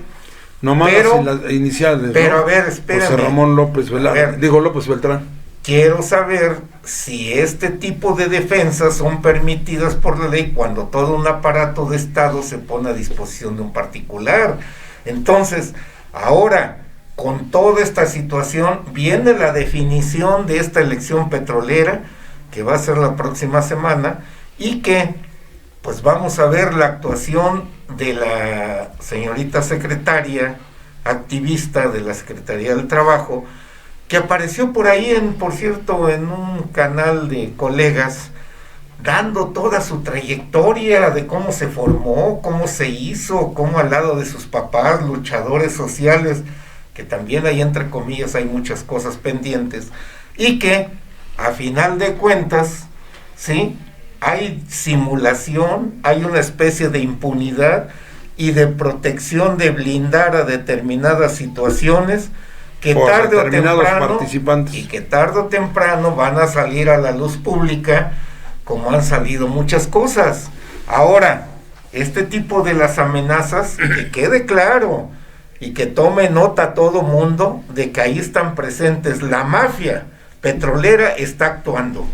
Nomás las iniciales,
pero
¿no?
A ver, espérame.
José Ramón López López Beltrán.
Quiero saber si este tipo de defensas son permitidas por la ley cuando todo un aparato de Estado se pone a disposición de un particular. Entonces, ahora, con toda esta situación, viene la definición de esta elección petrolera, que va a ser la próxima semana, y que, pues vamos a ver la actuación de la señorita secretaria, activista de la Secretaría del Trabajo, que apareció por ahí, por cierto, en un canal de colegas, dando toda su trayectoria de cómo se formó, cómo se hizo, cómo al lado de sus papás, luchadores sociales, que también ahí entre comillas hay muchas cosas pendientes, y que a final de cuentas, ¿sí?, hay simulación, hay una especie de impunidad y de protección, de blindar a determinadas situaciones que tarde o temprano van a salir a la luz pública, como han salido muchas cosas. Ahora, este tipo de las amenazas, que quede claro y que tome nota todo mundo de que ahí están presentes. La mafia petrolera está actuando.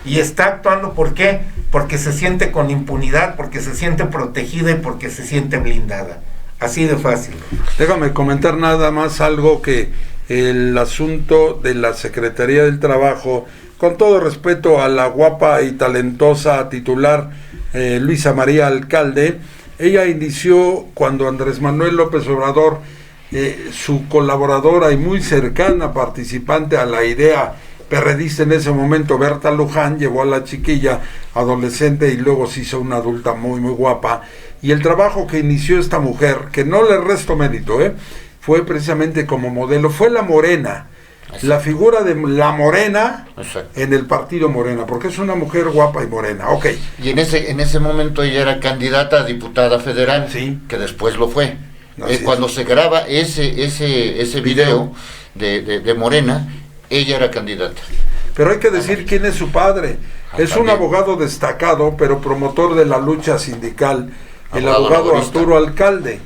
Y está actuando, ¿por qué? Porque se siente con impunidad, porque se siente protegida y porque se siente blindada. Así de fácil.
Déjame comentar nada más algo, que el asunto de la Secretaría del Trabajo, con todo respeto a la guapa y talentosa titular Luisa María Alcalde, Ella inició cuando Andrés Manuel López Obrador, su colaboradora y muy cercana participante a la idea perredista en ese momento, Berta Luján, llevó a la chiquilla adolescente y luego se hizo una adulta muy muy guapa, y el trabajo que inició esta mujer, que no le resto mérito, fue precisamente como modelo, fue la Morena, la figura de la Morena. Exacto. En el partido Morena, porque es una mujer guapa y morena. Ok.
Y en ese momento ella era candidata a diputada federal,
sí,
que después lo fue. Cuando se graba ese video de Morena, ella era candidata.
Pero hay que decir quién es su padre. Es un abogado destacado, pero promotor de la lucha sindical, el abogado Arturo Alcalde.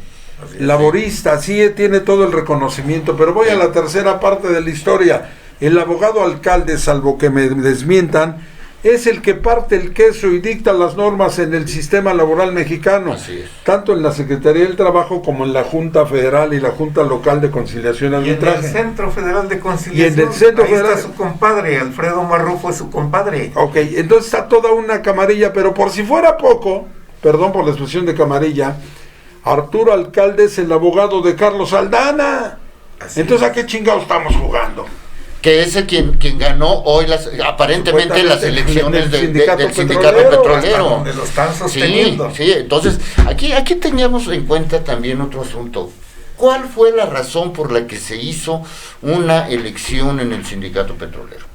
Laborista, sí, tiene todo el reconocimiento, pero voy a la tercera parte de la historia. El abogado Alcalde, salvo que me desmientan, es el que parte el queso y dicta las normas en el sistema laboral mexicano, tanto en la Secretaría del Trabajo como en la Junta Federal y la Junta Local de Conciliación y Arbitraje.
Y en el Centro Federal de Conciliación,
y en el Centro Federal
está su compadre, Alfredo Marrufo es su compadre.
Ok, entonces está toda una camarilla, pero por si fuera poco, perdón por la expresión de camarilla, Arturo Alcalde es el abogado de Carlos Aldana. Entonces, ¿a qué chingados estamos jugando?
Que es quien ganó hoy aparentemente las elecciones del sindicato petrolero.
Donde lo están sosteniendo.
Sí, entonces, aquí teníamos en cuenta también otro asunto. ¿Cuál fue la razón por la que se hizo una elección en el sindicato petrolero?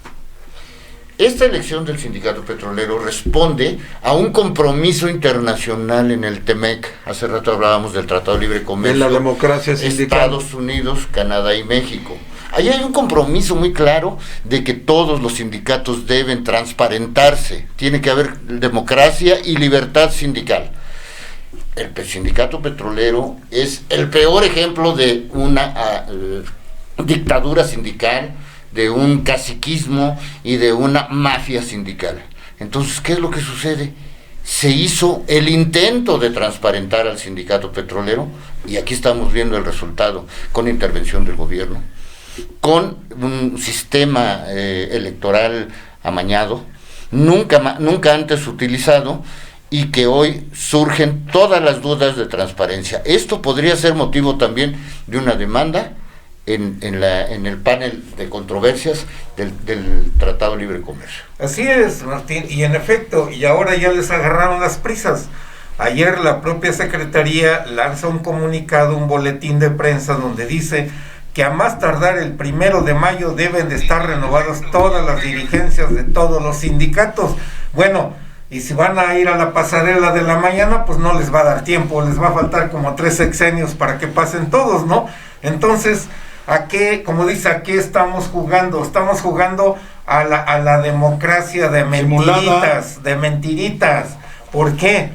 Esta elección del sindicato petrolero responde a un compromiso internacional en el TEMEC. Hace rato hablábamos del Tratado de Libre Comercio.
En la democracia sindical.
Estados Unidos, Canadá y México. Ahí hay un compromiso muy claro de que todos los sindicatos deben transparentarse. Tiene que haber democracia y libertad sindical. El sindicato petrolero es el peor ejemplo de una dictadura sindical, de un caciquismo y de una mafia sindical. Entonces, ¿qué es lo que sucede? Se hizo el intento de transparentar al sindicato petrolero y aquí estamos viendo el resultado, con intervención del gobierno, con un sistema electoral amañado, nunca antes utilizado, y que hoy surgen todas las dudas de transparencia. Esto podría ser motivo también de una demanda en el panel de controversias del Tratado de Libre Comercio.
Así es, Martín, y en efecto, y ahora ya les agarraron las prisas. Ayer la propia Secretaría lanza un comunicado, un boletín de prensa donde dice que a más tardar el 1 de mayo deben de estar renovadas todas las dirigencias de todos los sindicatos. Bueno, y si van a ir a la pasarela de la mañana, pues no les va a dar tiempo, les va a faltar como 3 sexenios para que pasen todos, ¿no? Entonces, ¿a qué, como dice, a qué estamos jugando? Estamos jugando a la democracia de mentiritas, ¿Por qué?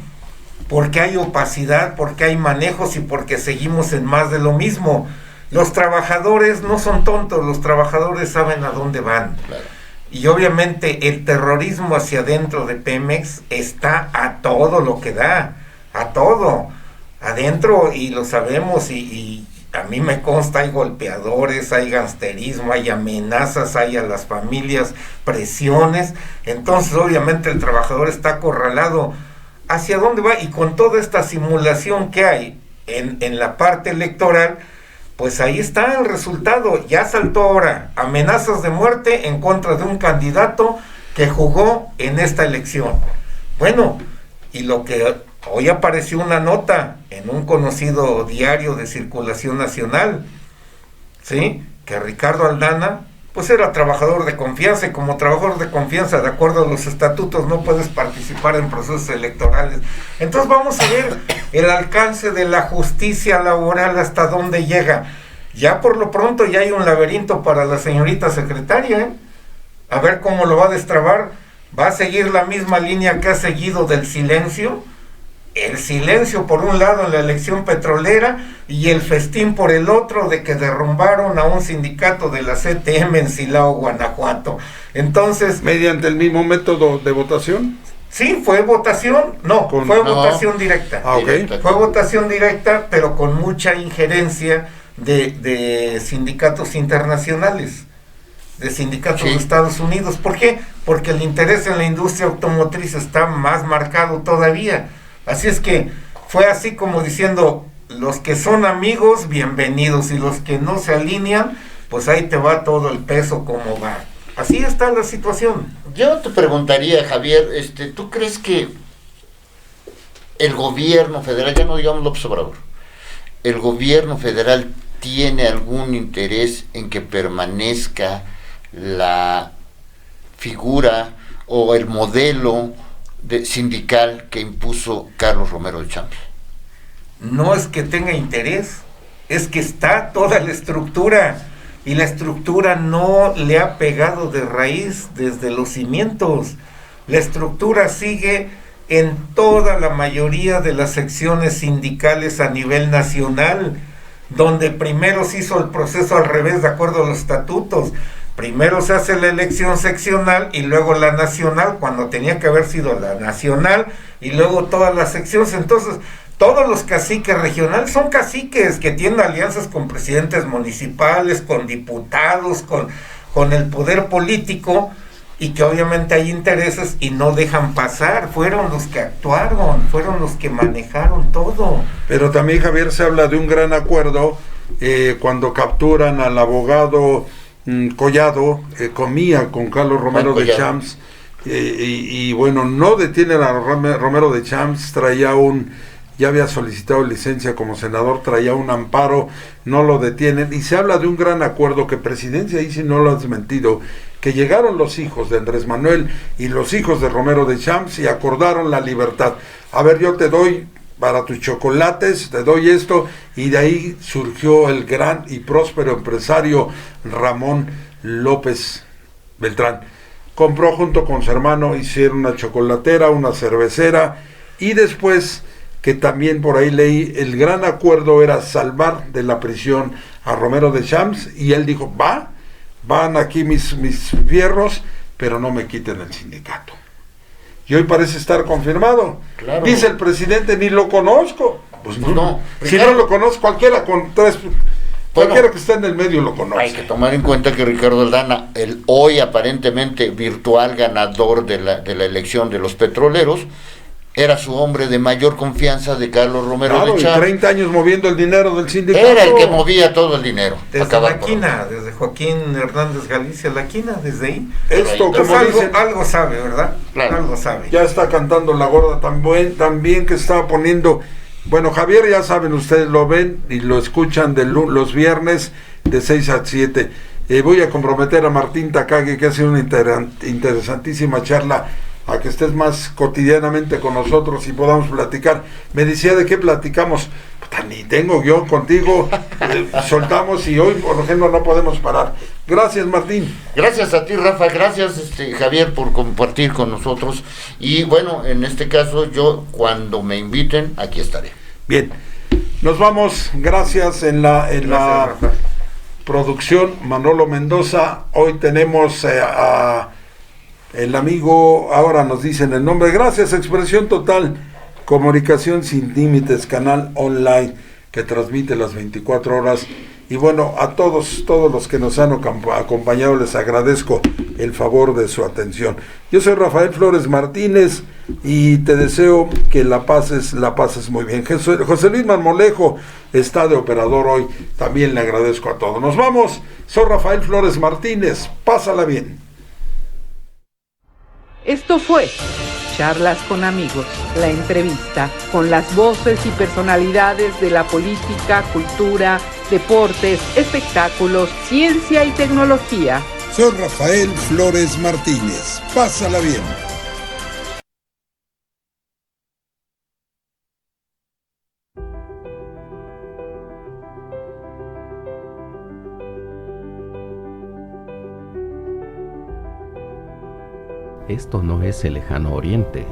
Porque hay opacidad, porque hay manejos y porque seguimos en más de lo mismo. Los trabajadores no son tontos, los trabajadores saben a dónde van. Claro. Y obviamente el terrorismo hacia adentro de Pemex está a todo lo que da, a todo, adentro, y lo sabemos, y a mí me consta, hay golpeadores, hay gangsterismo, hay amenazas, hay a las familias presiones. Entonces obviamente el trabajador está acorralado. ¿Hacia dónde va? Y con toda esta simulación que hay en la parte electoral, pues ahí está el resultado. Ya saltó ahora amenazas de muerte en contra de un candidato que jugó en esta elección. Bueno, y lo que hoy apareció una nota en un conocido diario de circulación nacional, ¿sí? Que Ricardo Aldana, pues era trabajador de confianza, y como trabajador de confianza, de acuerdo a los estatutos, no puedes participar en procesos electorales. Entonces vamos a ver el alcance de la justicia laboral hasta dónde llega. Ya por lo pronto ya hay un laberinto para la señorita secretaria, ¿eh? A ver cómo lo va a destrabar. ¿Va a seguir la misma línea que ha seguido del silencio? El silencio por un lado en la elección petrolera y el festín por el otro de que derrumbaron a un sindicato de la CTM en Silao, Guanajuato. Entonces,
¿mediante el mismo método de votación?
Sí, fue votación, votación directa.
Okay.
Fue votación directa, pero con mucha injerencia de sindicatos internacionales, de sindicatos de Estados Unidos. ¿Por qué? Porque el interés en la industria automotriz está más marcado todavía. Así es que fue así como diciendo, los que son amigos, bienvenidos, y los que no se alinean, pues ahí te va todo el peso como va. Así está la situación.
Yo te preguntaría, Javier, ¿tú crees que el gobierno federal, ya no digamos López Obrador, el gobierno federal tiene algún interés en que permanezca la figura o el modelo sindical que impuso Carlos Romero de Champs?
No es que tenga interés, es que está toda la estructura, y la estructura no le ha pegado de raíz desde los cimientos. La estructura sigue en toda la mayoría de las secciones sindicales a nivel nacional, donde primero se hizo el proceso al revés de acuerdo a los estatutos. Primero se hace la elección seccional y luego la nacional, cuando tenía que haber sido la nacional, y luego todas las secciones. Entonces, todos los caciques regionales son caciques que tienen alianzas con presidentes municipales, con diputados, con el poder político, y que obviamente hay intereses y no dejan pasar. Fueron los que actuaron, fueron los que manejaron todo.
Pero también, Javier, se habla de un gran acuerdo cuando capturan al abogado Collado, comía con Carlos Romero de Champs, y bueno, no detienen a Romero de Champs, ya había solicitado licencia como senador, traía un amparo, no lo detienen, y se habla de un gran acuerdo que Presidencia, ahí sí no lo ha desmentido, que llegaron los hijos de Andrés Manuel y los hijos de Romero de Champs y acordaron la libertad. A ver, yo te doy para tus chocolates, te doy esto, y de ahí surgió el gran y próspero empresario Ramón López Beltrán. Compró junto con su hermano, hicieron una chocolatera, una cervecera, y después, que también por ahí leí, el gran acuerdo era salvar de la prisión a Romero de Champs, y él dijo, van aquí mis fierros, pero no me quiten el sindicato. Y hoy parece estar confirmado.
Claro.
Dice el presidente, ni lo conozco. Pues no. Si
Ricardo,
no lo conozco, cualquiera que esté en el medio lo conoce.
Hay que tomar en cuenta que Ricardo Aldana, el hoy aparentemente virtual ganador de la elección de los petroleros, era su hombre de mayor confianza de Carlos Romero de Champs.
30 años moviendo el dinero del sindicato.
Era el que movía todo el dinero.
Desde la quina, desde Joaquín Hernández Galicia, la quina, desde ahí.
Esto, como dicen,
algo sabe, ¿verdad?
Claro.
Algo sabe.
Ya está cantando la gorda también que estaba poniendo. Bueno, Javier, ya saben, ustedes lo ven y lo escuchan los viernes de 6 a 7. Voy a comprometer a Martín Takagi, que hace una interesantísima charla, a que estés más cotidianamente con nosotros y podamos platicar. Me decía, ¿de qué platicamos? Puta, ni tengo guión contigo, soltamos, y hoy, por ejemplo, no podemos parar. Gracias, Martín.
Gracias a ti, Rafa, gracias Javier por compartir con nosotros, y bueno, en este caso yo, cuando me inviten, aquí estaré.
Bien, nos vamos. Gracias. En la
Rafa.
Producción, Manolo Mendoza. Hoy tenemos a el amigo, ahora nos dicen el nombre. Gracias, Expresión Total, Comunicación Sin Límites, canal online que transmite las 24 horas. Y bueno, a todos los que nos han acompañado, les agradezco el favor de su atención. Yo soy Rafael Flores Martínez y te deseo que la pases muy bien. José Luis Marmolejo está de operador hoy, también le agradezco a todos. Nos vamos, soy Rafael Flores Martínez, pásala bien.
Esto fue Charlas con Amigos, la entrevista con las voces y personalidades de la política, cultura, deportes, espectáculos, ciencia y tecnología.
Soy Rafael Flores Martínez. Pásala bien.
Esto no es el lejano oriente.